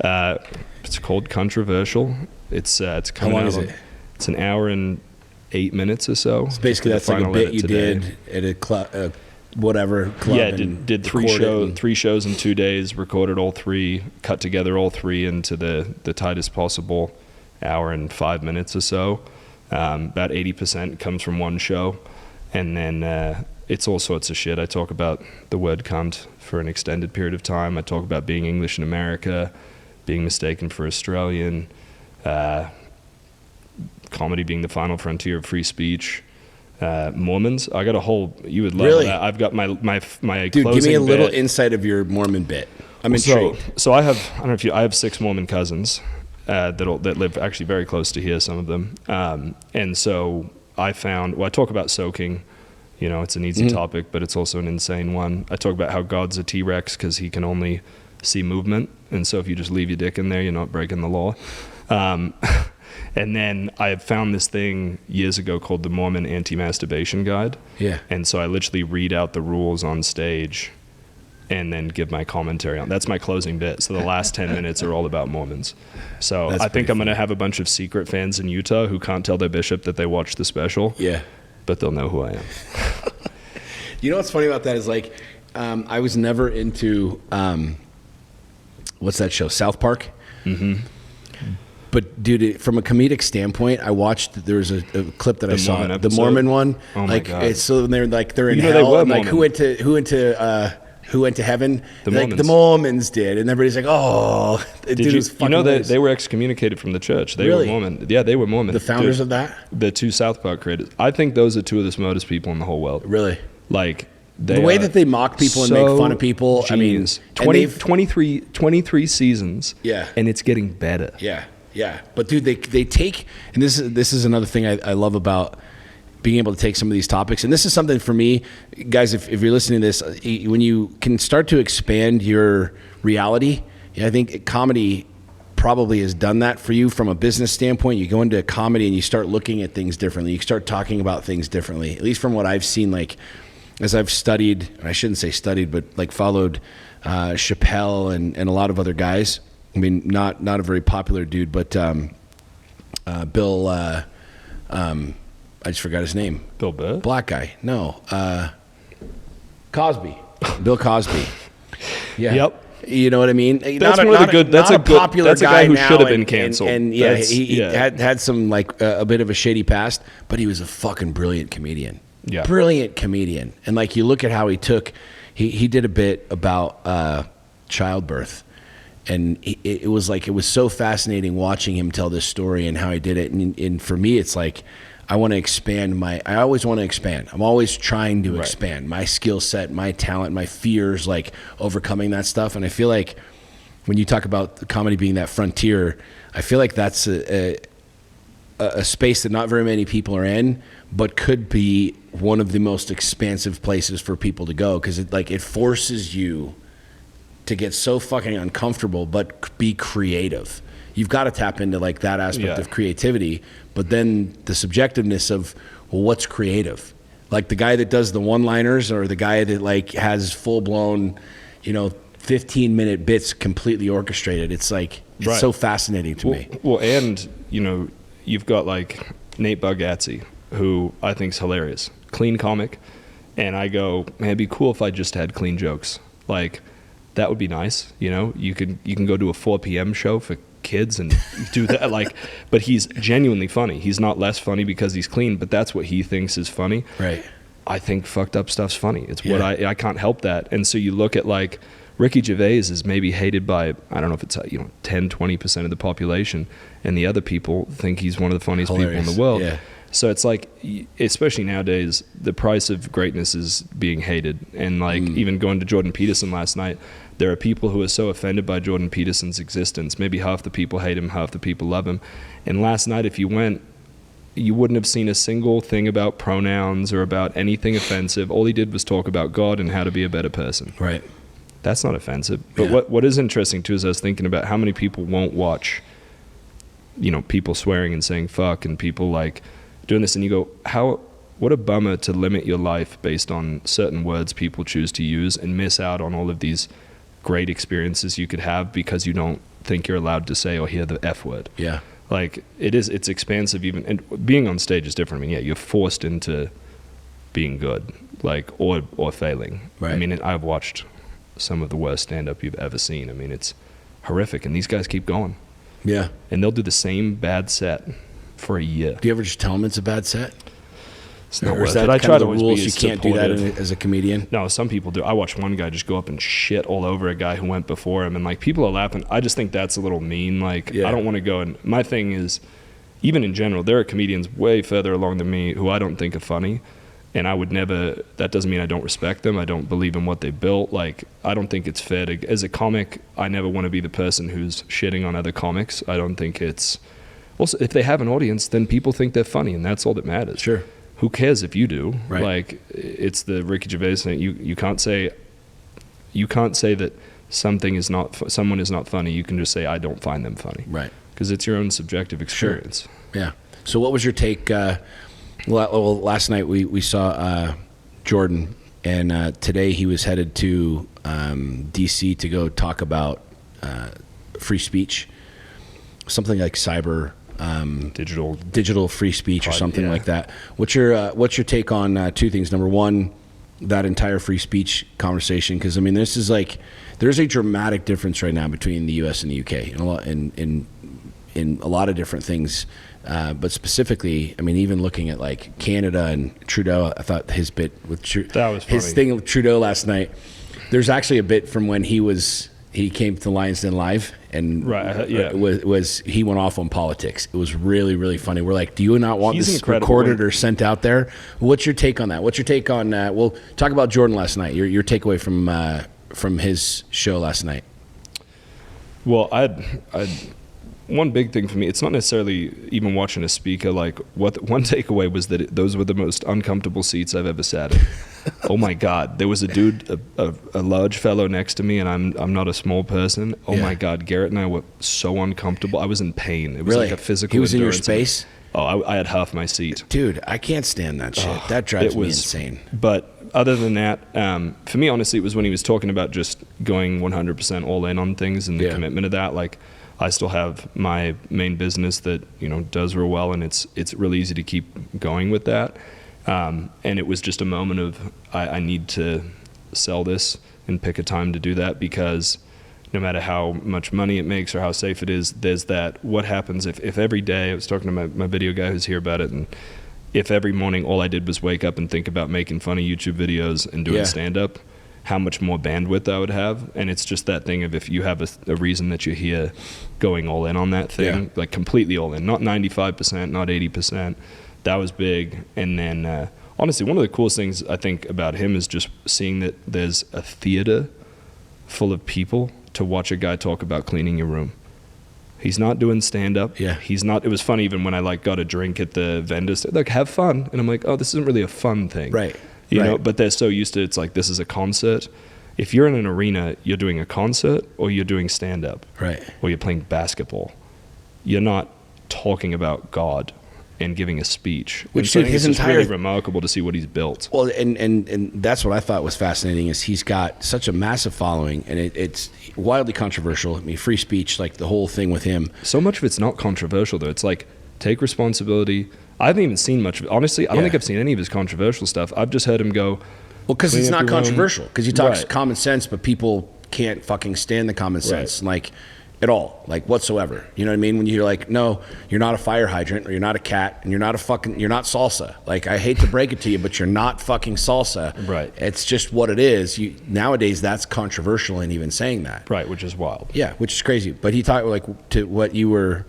It's called Controversial. It's coming How long out is it? It's an hour and 8 minutes or so. So basically, that's like a bit you did at a club, whatever club. Yeah, did three shows in 2 days. Recorded all three, cut together all three into the tightest possible hour and 5 minutes or so. About 80% comes from one show, and then it's all sorts of shit. I talk about the word cunt for an extended period of time. I talk about being English in America, being mistaken for Australian. Comedy being the final frontier of free speech. Mormons, I got a whole, you would love that. I've got my dude, closing give me a little bit. Insight of your Mormon bit. I'm intrigued. So I have 6 Mormon cousins that live actually very close to here, some of them. And so I talk about soaking. You know, it's an easy topic, but it's also an insane one. I talk about how God's a T-Rex because he can only see movement. And so if you just leave your dick in there, you're not breaking the law. And then I found this thing years ago called the Mormon Anti-Masturbation Guide. Yeah. And so I literally read out the rules on stage and then give my commentary on. That's my closing bit. So the last 10 minutes are all about Mormons. So I think I'm going to have a bunch of secret fans in Utah who can't tell their bishop that they watched the special. Yeah. But they'll know who I am. You know what's funny about that is like, I was never into, what's that show? South Park? Mm-hmm. But dude, from a comedic standpoint, I watched. There was a clip that I saw, the Mormon one. Oh my God! It's so they're in hell. And like who went to heaven? The Mormons did, and everybody's like, oh, they were excommunicated from the church. They were Mormon. Yeah, they were Mormon. The founders of that, the 2 South Park creators. I think those are 2 of the smartest people in the whole world. Really, like. The way that they mock people and make fun of people. Genius. I mean, 23 seasons. Yeah, and it's getting better. Yeah, but dude, they take, and this is another thing I love about being able to take some of these topics, and this is something for me, guys. If you're listening to this, when you can start to expand your reality, I think comedy probably has done that for you from a business standpoint. You go into comedy and you start looking at things differently. You start talking about things differently. At least from what I've seen, like as I've studied, I shouldn't say studied, but like followed Chappelle and a lot of other guys. I mean, not a very popular dude, but Bill, I just forgot his name. Bill Burr? Black guy. No. Cosby. Bill Cosby. Yeah. Yep. You know what I mean? That's a guy who should have been canceled. And yeah, he had some like a bit of a shady past, but he was a fucking brilliant comedian. Yeah. Brilliant comedian. And like you look at how he did a bit about childbirth. And it was so fascinating watching him tell this story and how he did it. And for me, it's like, I want to expand I always want to expand. I'm always trying to expand my skill set, my talent, my fears, like overcoming that stuff. And I feel like when you talk about comedy being that frontier, I feel like that's a space that not very many people are in, but could be one of the most expansive places for people to go. Cause it forces you to get so fucking uncomfortable, but be creative. You've got to tap into like that aspect of creativity, but then the subjectiveness of, well, what's creative? Like the guy that does the one-liners or the guy that like has full-blown, 15-minute bits completely orchestrated. It's like, it's so fascinating to me. Well, and, you've got like Nate Bargatze, who I think is hilarious. Clean comic. And I go, man, it'd be cool if I just had clean jokes. Like, that would be nice. You can go to a 4 p.m. show for kids and do that. Like, but he's genuinely funny. He's not less funny because he's clean, but that's what he thinks is funny. Right. I think fucked up stuff's funny. It's what I can't help that. And so you look at like Ricky Gervais is maybe hated by, I don't know if it's 10, 20% of the population, and the other people think he's one of the funniest people in the world. Yeah. So it's like, especially nowadays, the price of greatness is being hated. And like even going to Jordan Peterson last night, there are people who are so offended by Jordan Peterson's existence. Maybe half the people hate him, half the people love him. And last night, if you went, you wouldn't have seen a single thing about pronouns or about anything offensive. All he did was talk about God and how to be a better person. Right. That's not offensive. But what is interesting too is I was thinking about how many people won't watch, people swearing and saying fuck and people like doing this, and you go, what a bummer to limit your life based on certain words people choose to use and miss out on all of these great experiences you could have because you don't think you're allowed to say or hear the F word. Yeah. Like it's expansive even, and being on stage is different. I mean, yeah, you're forced into being good, like, or failing. Right. I mean, I've watched some of the worst stand-up you've ever seen. I mean, it's horrific, and these guys keep going. Yeah. And they'll do the same bad set for a year. Do you ever just tell them it's a bad set? It's not Or worth is that it. I kind try of to the always rules? be You can't do that supportive. as a comedian? No, some people do. I watched one guy just go up and shit all over a guy who went before him, and like people are laughing. I just think that's a little mean. Like, I don't want to go, and my thing is, even in general, there are comedians way further along than me who I don't think are funny, and I would never, that doesn't mean I don't respect them. I don't believe in what they built. Like, I don't think it's fair to, as a comic, I never want to be the person who's shitting on other comics. I don't think it's, also, if they have an audience, then people think they're funny, and that's all that matters. Sure. Who cares if you do? Right. Like, it's the Ricky Gervais thing. You can't say that someone is not funny. You can just say, I don't find them funny. Right. Because it's your own subjective experience. Sure. Yeah. So what was your take? Last night we saw Jordan, and today he was headed to D.C. to go talk about free speech, something like cyber digital free speech or something like that. What's your take on two things? Number one, that entire free speech conversation, because I mean, this is like, there's a dramatic difference right now between the U.S. and the U.K. in a lot of different things. But specifically, I mean, even looking at like Canada and Trudeau, I thought his bit with that was funny. His thing with Trudeau last night. There's actually a bit from when he came to Lions Den Live, and was he went off on politics. It was really, really funny. We're like, do you not want this recorded or sent out there? What's your take on that? What's your take on? We'll talk about Jordan last night. Your takeaway from his show last night. Well, one big thing for me, it's not necessarily even watching a speaker. Like, one takeaway was that those were the most uncomfortable seats I've ever sat in. Oh my God, there was a dude, a large fellow next to me, and I'm not a small person. Oh my God, Garrett and I were so uncomfortable. I was in pain. It was like a physical. He was in your endurance. space. Oh, I had half my seat. Dude, I can't stand that shit. That drives me insane. But other than that, for me, honestly, it was when he was talking about just going 100% all in on things and the commitment of that. Like, I still have my main business that does real well, and it's really easy to keep going with that. And it was just a moment of I need to sell this and pick a time to do that, because no matter how much money it makes or how safe it is, there's that what happens if every day, I was talking to my video guy who's here about it, and if every morning all I did was wake up and think about making funny YouTube videos and doing stand-up, how much more bandwidth I would have. And it's just that thing of, if you have a reason that you're here, going all in on that thing, like completely all in, not 95%, not 80%. That was big. And then honestly, one of the coolest things I think about him is just seeing that there's a theater full of people to watch a guy talk about cleaning your room. He's not doing stand-up. He's not. It was funny even when I got a drink at the vendors, like, have fun. And I'm like, oh, this isn't really a fun thing. Right. You know, but they're so used to, it's like, this is a concert. If you're in an arena, you're doing a concert or you're doing stand-up. Right. Or you're playing basketball. You're not talking about God and giving a speech. Which, dude, his it's entire... really remarkable to see what he's built. Well, and that's what I thought was fascinating, is he's got such a massive following, and it's wildly controversial. I mean, free speech, like the whole thing with him. So much of it's not controversial, though. It's like, take responsibility. I haven't even seen much of it. Honestly, I don't think I've seen any of his controversial stuff. I've just heard him go... Well, because it's not controversial. Because he talks common sense, but people can't fucking stand the common sense. Like, at all, like whatsoever. You know what I mean? When you're like, no, you're not a fire hydrant, or you're not a cat, and you're not salsa. Like, I hate to break it to you, but you're not fucking salsa. Right. It's just what it is. Nowadays, that's controversial in even saying that. Right, which is wild. Yeah, which is crazy. But he talked, like, to what you were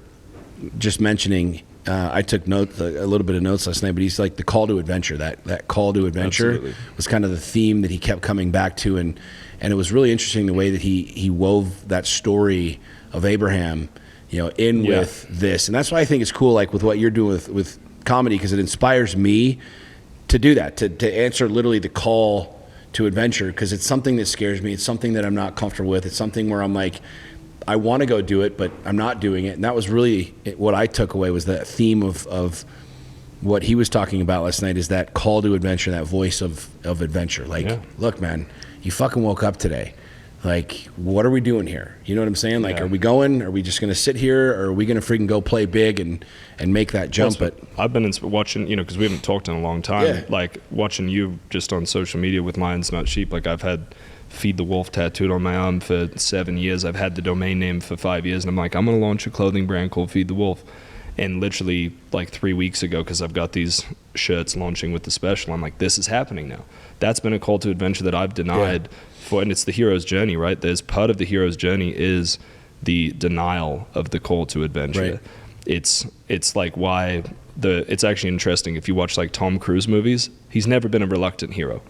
just mentioning. I took notes, a little bit of notes last night, but he's like the call to adventure. That call to adventure Absolutely. was kind of the theme that he kept coming back to, and it was really interesting the way that he wove that story of Abraham, with this. And that's why I think it's cool, like with what you're doing with comedy, because it inspires me to do that, to answer literally the call to adventure, because it's something that scares me. It's something that I'm not comfortable with. It's something where I'm like, I want to go do it, but I'm not doing it. And that was really what I took away, was that theme of what he was talking about last night, is that call to adventure, that voice of adventure. Like, look, man, you fucking woke up today. Like, what are we doing here? You know what I'm saying? Like, are we going? Are we just going to sit here? Or are we going to freaking go play big and make that jump? But I've been watching, because we haven't talked in a long time. Yeah. Like, watching you just on social media with Lions Not Sheep. Like, I've had Feed the Wolf tattooed on my arm for 7 years. I've had the domain name for 5 years. And I'm like, I'm going to launch a clothing brand called Feed the Wolf. And literally, like 3 weeks ago, because I've got these shirts launching with the special, I'm like, this is happening now. That's been a call to adventure that I've denied for, and it's the hero's journey, right? There's part of the hero's journey is the denial of the call to adventure. Right. It's like why it's actually interesting. If you watch like Tom Cruise movies, he's never been a reluctant hero.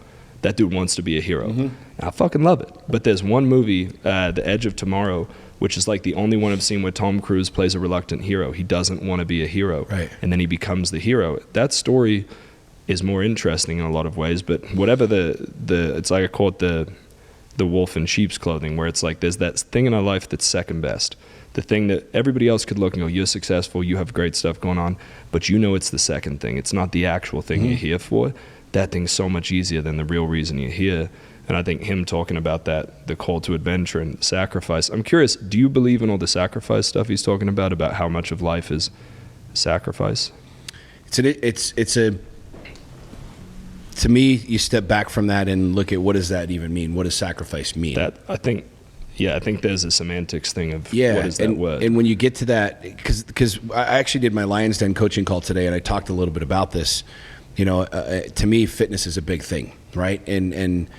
That dude wants to be a hero. Mm-hmm. I fucking love it. But there's one movie, The Edge of Tomorrow, which is like the only one I've seen where Tom Cruise plays a reluctant hero. He doesn't want to be a hero. Right. And then he becomes the hero. That story is more interesting in a lot of ways, but whatever it's like, I call it the wolf in sheep's clothing, where it's like there's that thing in our life that's second best. The thing that everybody else could look and go, you're successful, you have great stuff going on, but it's the second thing. It's not the actual thing you're here for. That thing's so much easier than the real reason you're here. And I think him talking about that, the call to adventure and sacrifice. I'm curious, do you believe in all the sacrifice stuff he's talking about how much of life is sacrifice? To me, you step back from that and look at what does that even mean? What does sacrifice mean? I think there's a semantics thing of what is that word. And when you get to that, because I actually did my Lions Den coaching call today, and I talked a little bit about this. To me, fitness is a big thing, right? And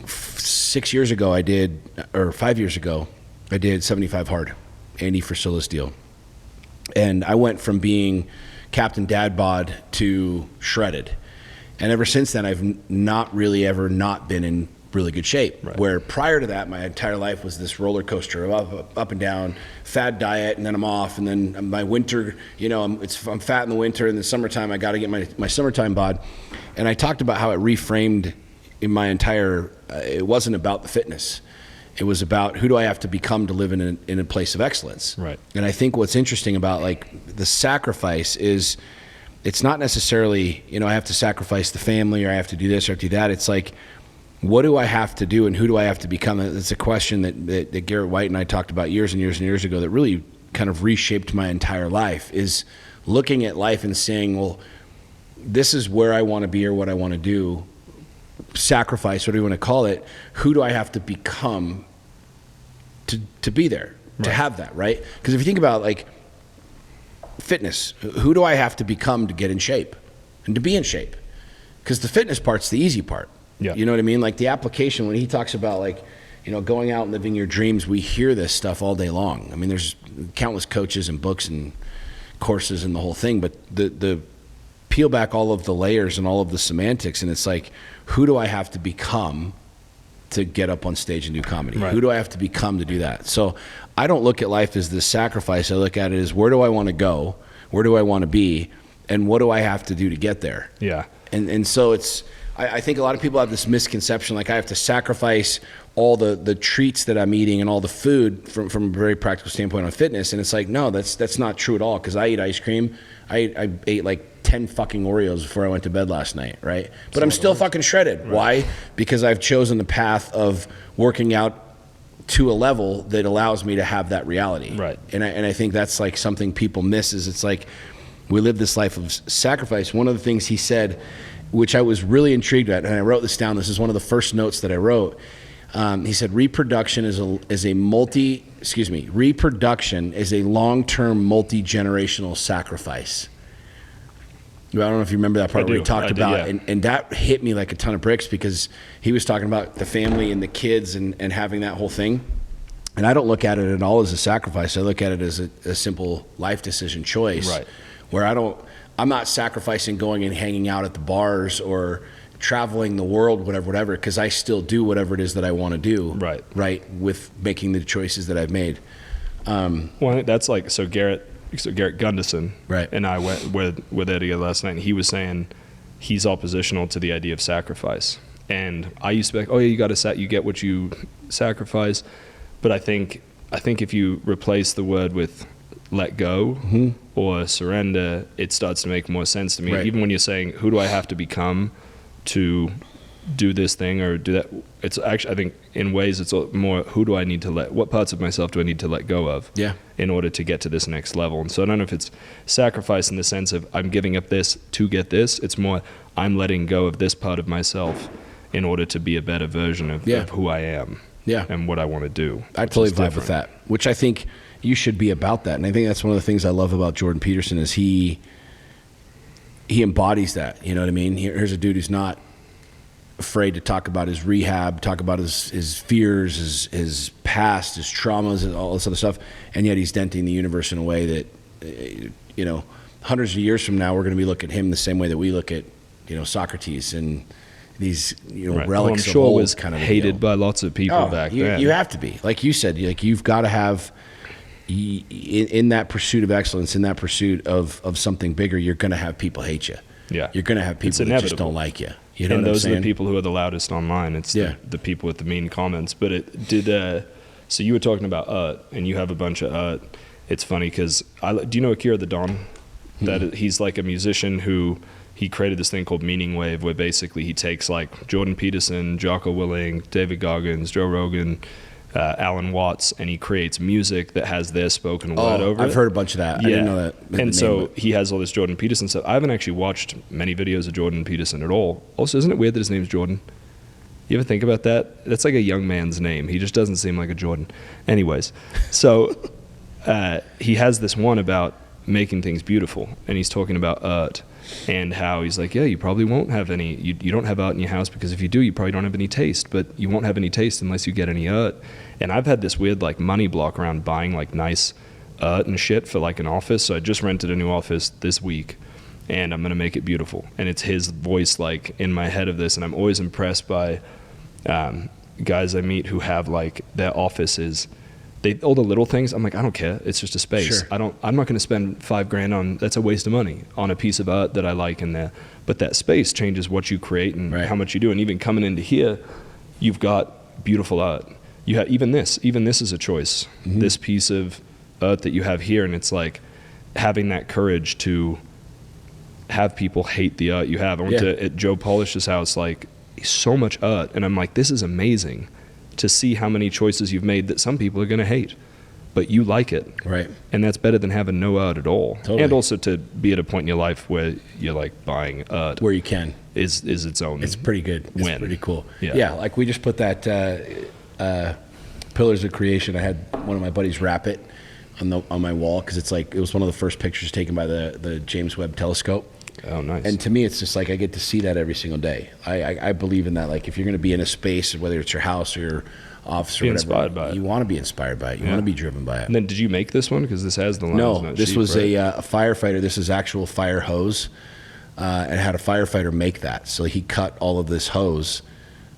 5 years ago, I did 75 hard, Andy Frasilla's deal. And I went from being Captain Dad Bod to shredded. And ever since then, I've not really ever not been in really good shape. Right. Where prior to that, my entire life was this roller coaster of up and down, fad diet, and then I'm off. And then my winter, I'm fat in the winter. In the summertime, I got to get my summertime bod. And I talked about how it reframed in my entire. It wasn't about the fitness. It was about who do I have to become to live in a place of excellence. Right. And I think what's interesting about like the sacrifice is. It's not necessarily, I have to sacrifice the family, or I have to do this or I have to do that. It's like, what do I have to do and who do I have to become? It's a question that Garrett White and I talked about years and years and years ago that really kind of reshaped my entire life, is looking at life and saying, well, this is where I want to be or what I want to do. Sacrifice, what do you want to call it? Who do I have to become to be there, to have that, right? Because if you think about like, fitness, who do I have to become to get in shape and to be in shape? Because the fitness part's the easy part. Yeah. You know what I mean? Like the application, when he talks about like, going out and living your dreams, we hear this stuff all day long. I mean, there's countless coaches and books and courses and the whole thing, but the peel back all of the layers and all of the semantics, and it's like, who do I have to become to get up on stage and do comedy? Right. Who do I have to become to do that? So I don't look at life as this sacrifice. I look at it as, where do I want to go? Where do I want to be? And what do I have to do to get there? Yeah. And so I think a lot of people have this misconception, like I have to sacrifice all the treats that I'm eating and all the food from a very practical standpoint on fitness. And it's like, no, that's not true at all. Because I eat ice cream. I ate like 10 fucking Oreos before I went to bed last night, right? But I'm still fucking shredded. Right. Why? Because I've chosen the path of working out to a level that allows me to have that reality. Right. And I think that's like something people miss, is it's like we live this life of sacrifice. One of the things he said, which I was really intrigued at, and I wrote this down, this is one of the first notes that I wrote, He said reproduction is a long-term multi-generational sacrifice. I don't know if you remember that part where he talked about, and that hit me like a ton of bricks, because he was talking about the family and the kids and having that whole thing. And I don't look at it at all as a sacrifice. I look at it as a simple life decision choice, right? Where I'm not sacrificing going and hanging out at the bars or traveling the world, whatever, because I still do whatever it is that I want to do, right, with making the choices that I've made. Well, that's like, so Garrett Gunderson, right, and I went with Eddie last night, and he was saying he's oppositional to the idea of sacrifice. And I used to be like, oh yeah, you get what you sacrifice. But I think if you replace the word with let go or surrender, it starts to make more sense to me. Right. Even when you're saying, who do I have to become to do this thing or do that? It's actually, I think in ways it's more, what parts of myself do I need to let go of in order to get to this next level? And so I don't know if it's sacrifice in the sense of I'm giving up this to get this. It's more, I'm letting go of this part of myself in order to be a better version of who I am and what I want to do. I totally vibe with that, which I think you should be about that. And I think that's one of the things I love about Jordan Peterson is he embodies that. You know what I mean? Here's a dude who's not afraid to talk about his rehab, talk about his fears, his past, his traumas, and all this other stuff. And yet he's denting the universe in a way that, hundreds of years from now, we're going to be looking at him the same way that we look at, Socrates and these, right. relics I'm sure of old, was kind of hated by lots of people back then. You have to be. Like you said, you've got to have, in that pursuit of excellence, in that pursuit of something bigger, you're going to have people hate you. Yeah. You're going to have people that just don't like you. You know and what I'm those saying? are the people who are the loudest online. It's the people with the mean comments. But it did. So you were talking about art, and you have a bunch of art. It's funny because do you know Akira the Don? That he's like a musician who he created this thing called Meaning Wave, where basically he takes like Jordan Peterson, Jocko Willink, David Goggins, Joe Rogan, Alan Watts, and he creates music that has their spoken word over it. I've heard a bunch of that. I didn't know that. And so he has all this Jordan Peterson stuff. I haven't actually watched many videos of Jordan Peterson at all. Also, isn't it weird that his name's Jordan? You ever think about that? That's like a young man's name. He just doesn't seem like a Jordan. Anyways, so he has this one about making things beautiful, and he's talking about art and how he's like, you probably won't have any, you don't have art in your house because if you do, you probably don't have any taste, but you won't have any taste unless you get any art. And I've had this weird like money block around buying like nice art and shit for like an office. So I just rented a new office this week and I'm going to make it beautiful. And it's his voice like in my head of this. And I'm always impressed by guys I meet who have like their offices. All the little things, I'm like, I don't care. It's just a space. Sure. I'm not going to spend $5,000 on, that's a waste of money on a piece of art that I like in there. But that space changes what you create and how much you do. And even coming into here, you've got beautiful art. You have even this is a choice. This piece of art that you have here, and it's like having that courage to have people hate the art you have. I went to at Joe Polish's house, like so much art, and I'm like, this is amazing to see how many choices you've made that some people are going to hate, but you like it. Right. And that's better than having no art at all. Totally. And also to be at a point in your life where you're like buying art. Where you can. Is its own It's pretty good. It's win. pretty cool. Yeah. Like we just put that Pillars of Creation. I had one of my buddies wrap it on my wall because it's like, it was one of the first pictures taken by the James Webb Telescope. Oh, nice. And to me, it's just like I get to see that every single day. I believe in that. Like if you're going to be in a space, whether it's your house or your office or whatever, inspired by it. You want to be inspired by it. You want to be driven by it. And then did you make this one? Because this has the lines. No, this was a firefighter. This is actual fire hose. And had a firefighter make that. So he cut all of this hose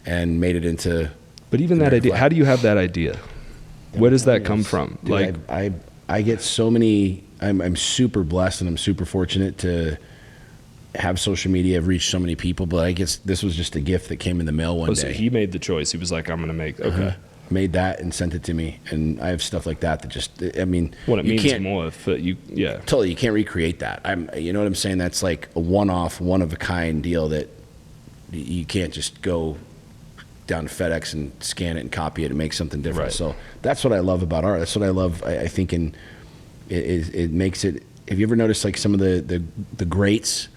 and made it into... But even that idea, how do you have that idea? Where does that come from? Dude, like I get so many... I'm super blessed and I'm super fortunate to have social media. I've reached so many people, but I guess this was just a gift that came in the mail one day. So he made the choice. He was like, I'm going to make... Okay. Made that and sent it to me. And I have stuff like that just... I mean... What it means more if you... Yeah. Totally. You can't recreate that. You know what I'm saying? That's like a one-off, one-of-a-kind deal that you can't just go down to FedEx and scan it and copy it and make something different. Right. So that's what I love about art. That's what I love, I think, it makes it... Have you ever noticed like some of the greats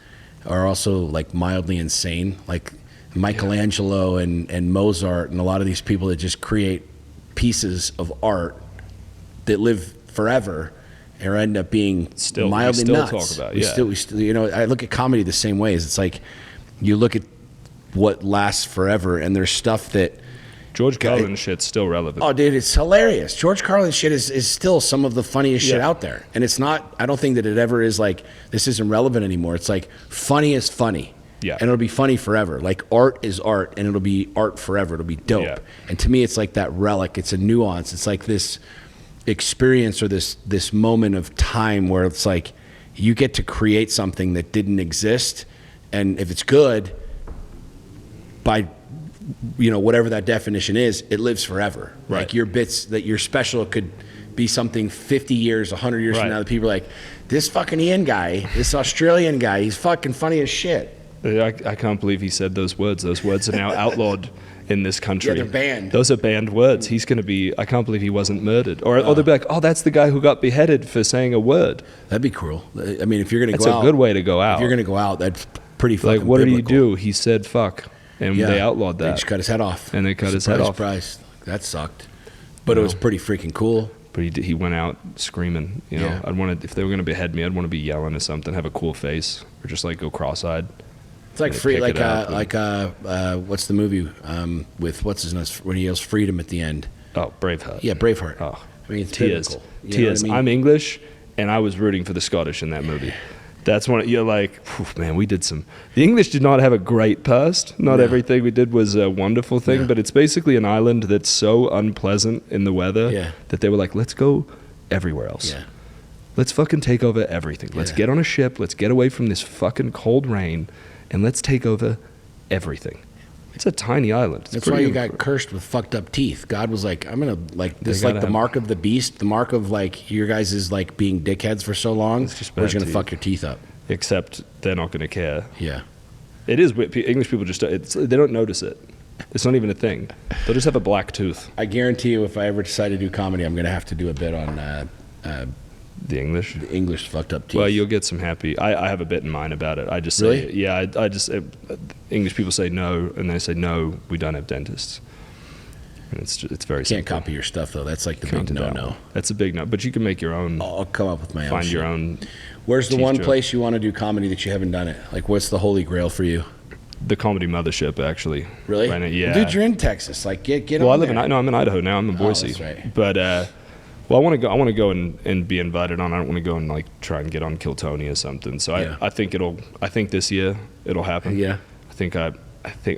are also like mildly insane? Like Michelangelo and Mozart and a lot of these people that just create pieces of art that live forever or end up being mildly nuts. Talk about, we still, you know, I look at comedy the same way. It's like you look at what lasts forever, and there's stuff that George Carlin shit's still relevant. Oh, dude, it's hilarious. George Carlin shit is still some of the funniest shit out there, and it's not. I don't think that it ever is like this isn't relevant anymore. It's like funny is funny. Yeah. And it'll be funny forever. Like art is art, and it'll be art forever. It'll be dope. Yeah. And to me, it's like that relic. It's a nuance. It's like this experience or this moment of time where it's like you get to create something that didn't exist, and if it's good, by whatever that definition is, it lives forever. Right. Like your bits that you're special could be something 50 years, 100 years from now that people are like, this fucking Ian guy, this Australian guy, he's fucking funny as shit. I can't believe he said those words. Those words are now outlawed in this country. Yeah, they're banned. Those are banned words. He's going to be, I can't believe he wasn't murdered. Or they'll be like, oh, that's the guy who got beheaded for saying a word. That'd be cruel. I mean, if you're going to go out. That's a good way to go out. If you're going to go out, that's pretty fucking like, what biblical. did he do? He said fuck. And they outlawed that. They just cut his head off. And they cut his head off. Surprise. That sucked. But it was pretty freaking cool. But he went out screaming. You know, I'd want to, if they were going to behead me, I'd want to be yelling or something, have a cool face, or just like go cross-eyed. It's like free, like what's the movie with what's his name when he yells freedom at the end? Oh, Braveheart. Yeah, Braveheart. Oh, I mean, it's tears, biblical. tears. What I mean? I'm English, and I was rooting for the Scottish in that movie. That's when you're like, man, we did some. The English did not have a great past. Not everything we did was a wonderful thing, but it's basically an island that's so unpleasant in the weather that they were like, let's go everywhere else. Yeah. Let's fucking take over everything. Let's get on a ship. Let's get away from this fucking cold rain, and let's take over everything. It's a tiny island. That's why you got cursed with fucked up teeth. God was like, I'm gonna like this, like the mark of the beast, the mark of like your guys is like being dickheads for so long. We're just gonna fuck your teeth up. Except they're not gonna care. Yeah, it is. English people just they don't notice it. It's not even a thing. They'll just have a black tooth. I guarantee you, if I ever decide to do comedy, I'm gonna have to do a bit on the English. The English fucked up teeth. Well, you'll get some happy. I have a bit in mind about it. I just say, I just English people say no, and they say no, we don't have dentists. And it's very you can't simple. copy your stuff though. That's like the big no. That's a big no. But you can make your own. I'll come up with my own. Find your own. Where's the one joke. place you want to do comedy that you haven't done it? Like, what's the holy grail for you? The Comedy Mothership, actually. Really? Right now, yeah. Dude, you're in Texas. Like, get well, on I live there. I'm in Idaho now. I'm in Boise. That's right. But well, I want to go and be invited on. I don't want to go and like try and get on Kiltony or something. So I think this year it'll happen. Yeah. I think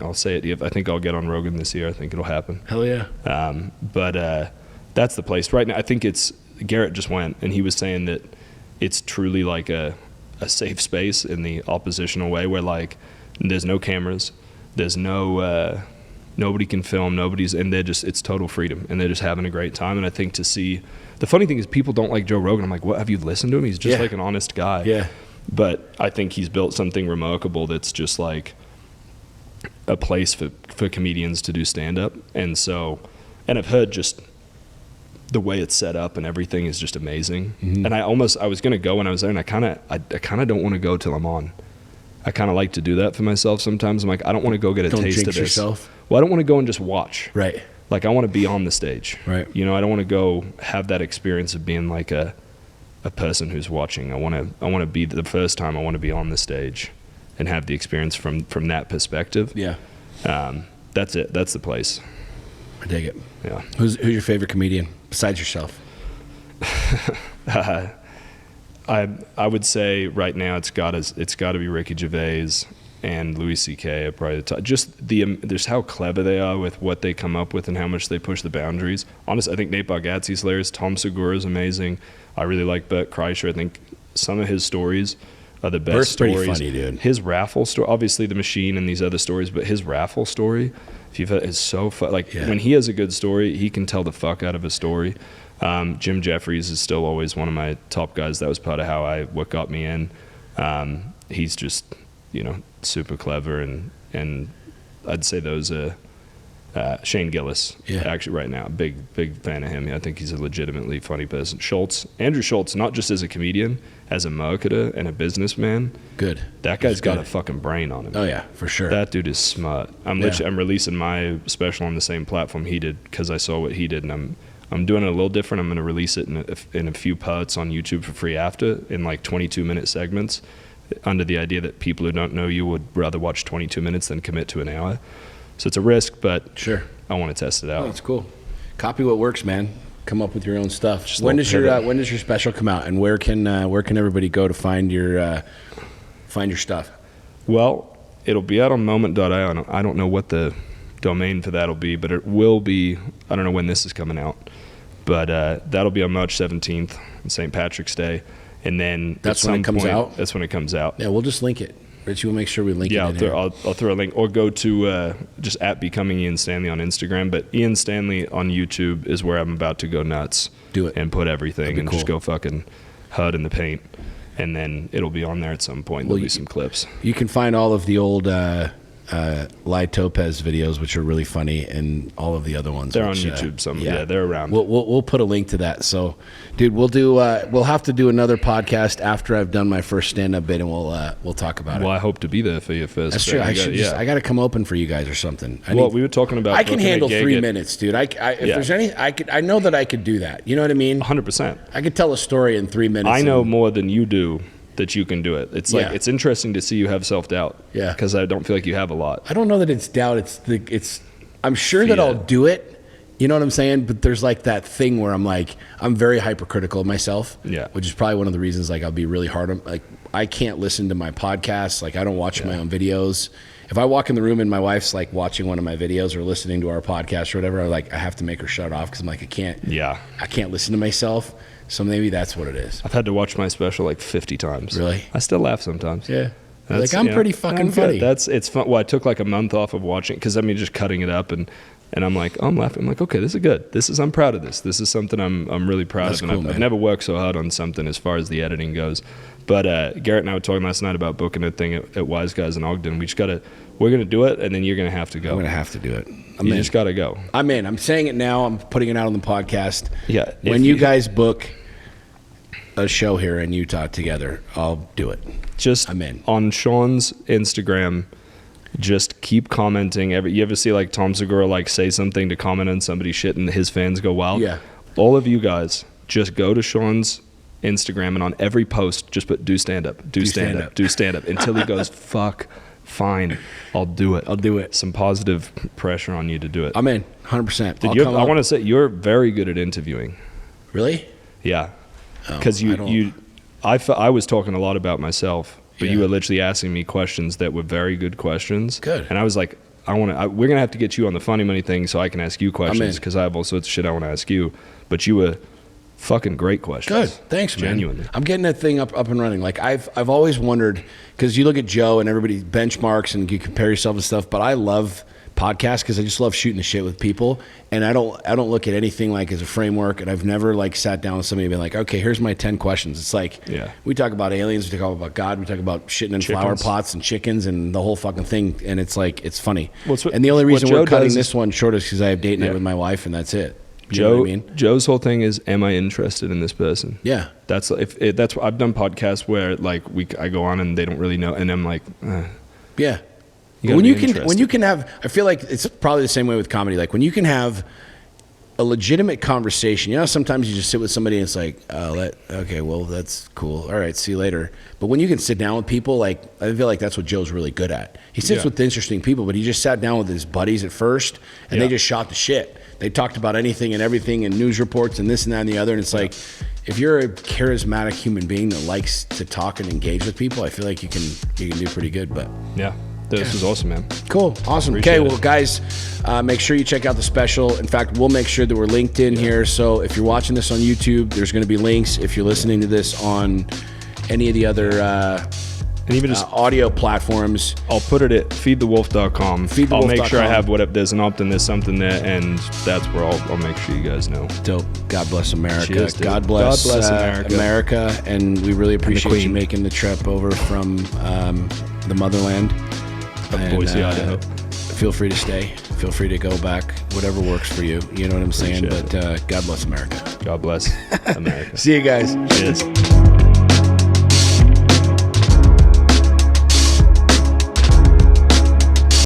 I'll say it. I think I'll get on Rogan this year. I think it'll happen. Hell yeah. But that's the place right now. I think it's Garrett just went, and he was saying that it's truly like a safe space in the oppositional way, where like there's no cameras, there's no nobody can film, and it's total freedom, and they're just having a great time. And I think to see, the funny thing is people don't like Joe Rogan. I'm like, what, have you listened to him? He's just like an honest guy. Yeah. But I think he's built something remarkable that's just like a place for comedians to do stand-up. And I've heard just the way it's set up and everything is just amazing. Mm-hmm. And I was going to go when I was there, and I kind of don't want to go till I'm on. I kind of like to do that for myself sometimes. I'm like, I don't want to go get a taste of this. Yourself. Well, I don't want to go and just watch. Right. Like, I want to be on the stage. Right. You know, I don't want to go have that experience of being like a person who's watching. I want to be the first time I want to be on the stage and have the experience from that perspective. Yeah. That's it. That's the place. I dig it. Yeah. Who's your favorite comedian besides yourself? I would say right now it's got to be Ricky Gervais and Louis C.K. are probably the top. Just there's how clever they are with what they come up with and how much they push the boundaries. Honestly, I think Nate Bargatze's hilarious. Tom Segura is amazing. I really like Bert Kreischer. I think some of his stories are the best Bert's stories. Pretty funny, dude. His raffle story, obviously The Machine and these other stories, but his raffle story, if you've is so fun. Like when he has a good story, he can tell the fuck out of a story. Jim Jeffries is still always one of my top guys. That was part of what got me in. He's just, super clever, and I'd say those are Shane Gillis, actually, right now. Big fan of him. I think he's a legitimately funny person. Andrew Schultz, not just as a comedian, as a marketer and a businessman. Good. That guy's got a fucking brain on him. Oh, yeah, for sure. That dude is smart. I'm releasing my special on the same platform he did because I saw what he did, and I'm doing it a little different. I'm going to release it in a few parts on YouTube for free after, in like 22-minute segments, under the idea that people who don't know you would rather watch 22 minutes than commit to an hour. So it's a risk, but sure, I want to test it out. Oh, that's cool. Copy what works, man. Come up with your own stuff. When does your special come out, and where can everybody go to find your stuff? Well, it'll be out on moment.io. I don't know what the domain for that'll be, but it will be. I don't know when this is coming out, but that'll be on March 17th, St. Patrick's Day, and then that's when it comes out. That's when it comes out. Yeah, we'll just link it. Rich, we'll make sure we link it. Yeah, I'll throw a link, or go to just at Becoming Ian Stanley on Instagram. But Ian Stanley on YouTube is where I'm about to go nuts. Do it and put everything and just go fucking hard in the paint, and then it'll be on there at some point. There'll be some clips. You can find all of the old Lai Topez videos, which are really funny, and all of the other ones. They're on YouTube. Yeah, they're around. We'll put a link to that. So, dude, we'll have to do another podcast after I've done my first stand-up bit, and we'll talk about it. Well, I hope to be there for you first. That's true. I got to come open for you guys or something. We were talking about. I can handle 3 minutes, dude. If there's any, I know that I could do that. You know what I mean? 100%. I could tell a story in 3 minutes. I know more than you do that you can do it. It's like it's interesting to see you have self-doubt. Yeah. Because I don't feel like you have a lot. I don't know that it's doubt. I'm sure that I'll do it. You know what I'm saying? But there's like that thing where I'm very hypercritical of myself. Yeah. Which is probably one of the reasons I'll be really hard on. Like, I can't listen to my podcasts. Like, I don't watch my own videos. If I walk in the room and my wife's like watching one of my videos or listening to our podcast or whatever, I have to make her shut off because I'm like, I can't listen to myself. So maybe that's what it is. I've had to watch my special like 50 times. Really? I still laugh sometimes. Yeah. I'm pretty fucking funny. It's fun. Well, I took like a month off of watching because just cutting it up and I'm like, I'm laughing. I'm like, okay, this is good. I'm proud of this. This is something I'm really proud of. And I've never worked so hard on something as far as the editing goes. But Garrett and I were talking last night about booking a thing at Wise Guys in Ogden. We're going to do it, and then you're going to have to go. I'm going to have to do it. You just got to go. I'm in. I'm saying it now. I'm putting it out on the podcast. Yeah. When you guys book a show here in Utah together, I'll do it. I'm in. On Sean's Instagram, just keep commenting. You ever see like Tom Segura say something to comment on somebody's shit and his fans go wild? Yeah. All of you guys, just go to Sean's Instagram and on every post, just put do stand up until he goes, fuck, fine, I'll do it. Some positive pressure on you to do it. I'm in, 100%. I want to say you're very good at interviewing. Really? Yeah. Because I was talking a lot about myself, but you were literally asking me questions that were very good questions. Good. And I was like, we're gonna have to get you on the Funny Money thing so I can ask you questions because I have all sorts of shit I want to ask you. But you were fucking great questions. Good. Thanks, man. Genuinely. I'm getting that thing up and running. Like I've always wondered, because you look at Joe and everybody benchmarks and you compare yourself and stuff, but I love podcasts because I just love shooting the shit with people, and I don't look at anything like as a framework, and I've never sat down with somebody and been like, okay, here's my 10 questions. It's like, we talk about aliens, we talk about God, we talk about shitting in flower pots and chickens and the whole fucking thing, and it's like, it's funny. And the only reason we're cutting this one short is because I have date night with my wife, and that's it. You know what I mean? Joe's whole thing is, am I interested in this person? Yeah. That's I've done podcasts where I go on and they don't really know, and I'm like, yeah. When you can have, I feel like it's probably the same way with comedy. Like when you can have a legitimate conversation, sometimes you just sit with somebody and it's like, okay, well, that's cool. All right, see you later. But when you can sit down with people, I feel like that's what Joe's really good at. He sits with interesting people, but he just sat down with his buddies at first and they just shot the shit. They talked about anything and everything and news reports and this and that and the other. And it's like, if you're a charismatic human being that likes to talk and engage with people, I feel like you can do pretty good. But yeah. This was awesome, man. Cool. Awesome. Okay, well, guys, make sure you check out the special. In fact, we'll make sure that we're linked in here. So if you're watching this on YouTube, there's going to be links. If you're listening to this on any of the other and even just audio platforms, I'll put it at feedthewolf.com. I'll make sure I have there's an opt-in, there's something there, and that's where I'll make sure you guys know. Dope. God bless America. Cheers, God bless America. And we really appreciate you making the trip over from the motherland. Boise, Idaho. feel free to stay. Feel free to go back. Whatever works for you. You know what I'm saying? Appreciate But God bless America. God bless America. See you guys. Cheers.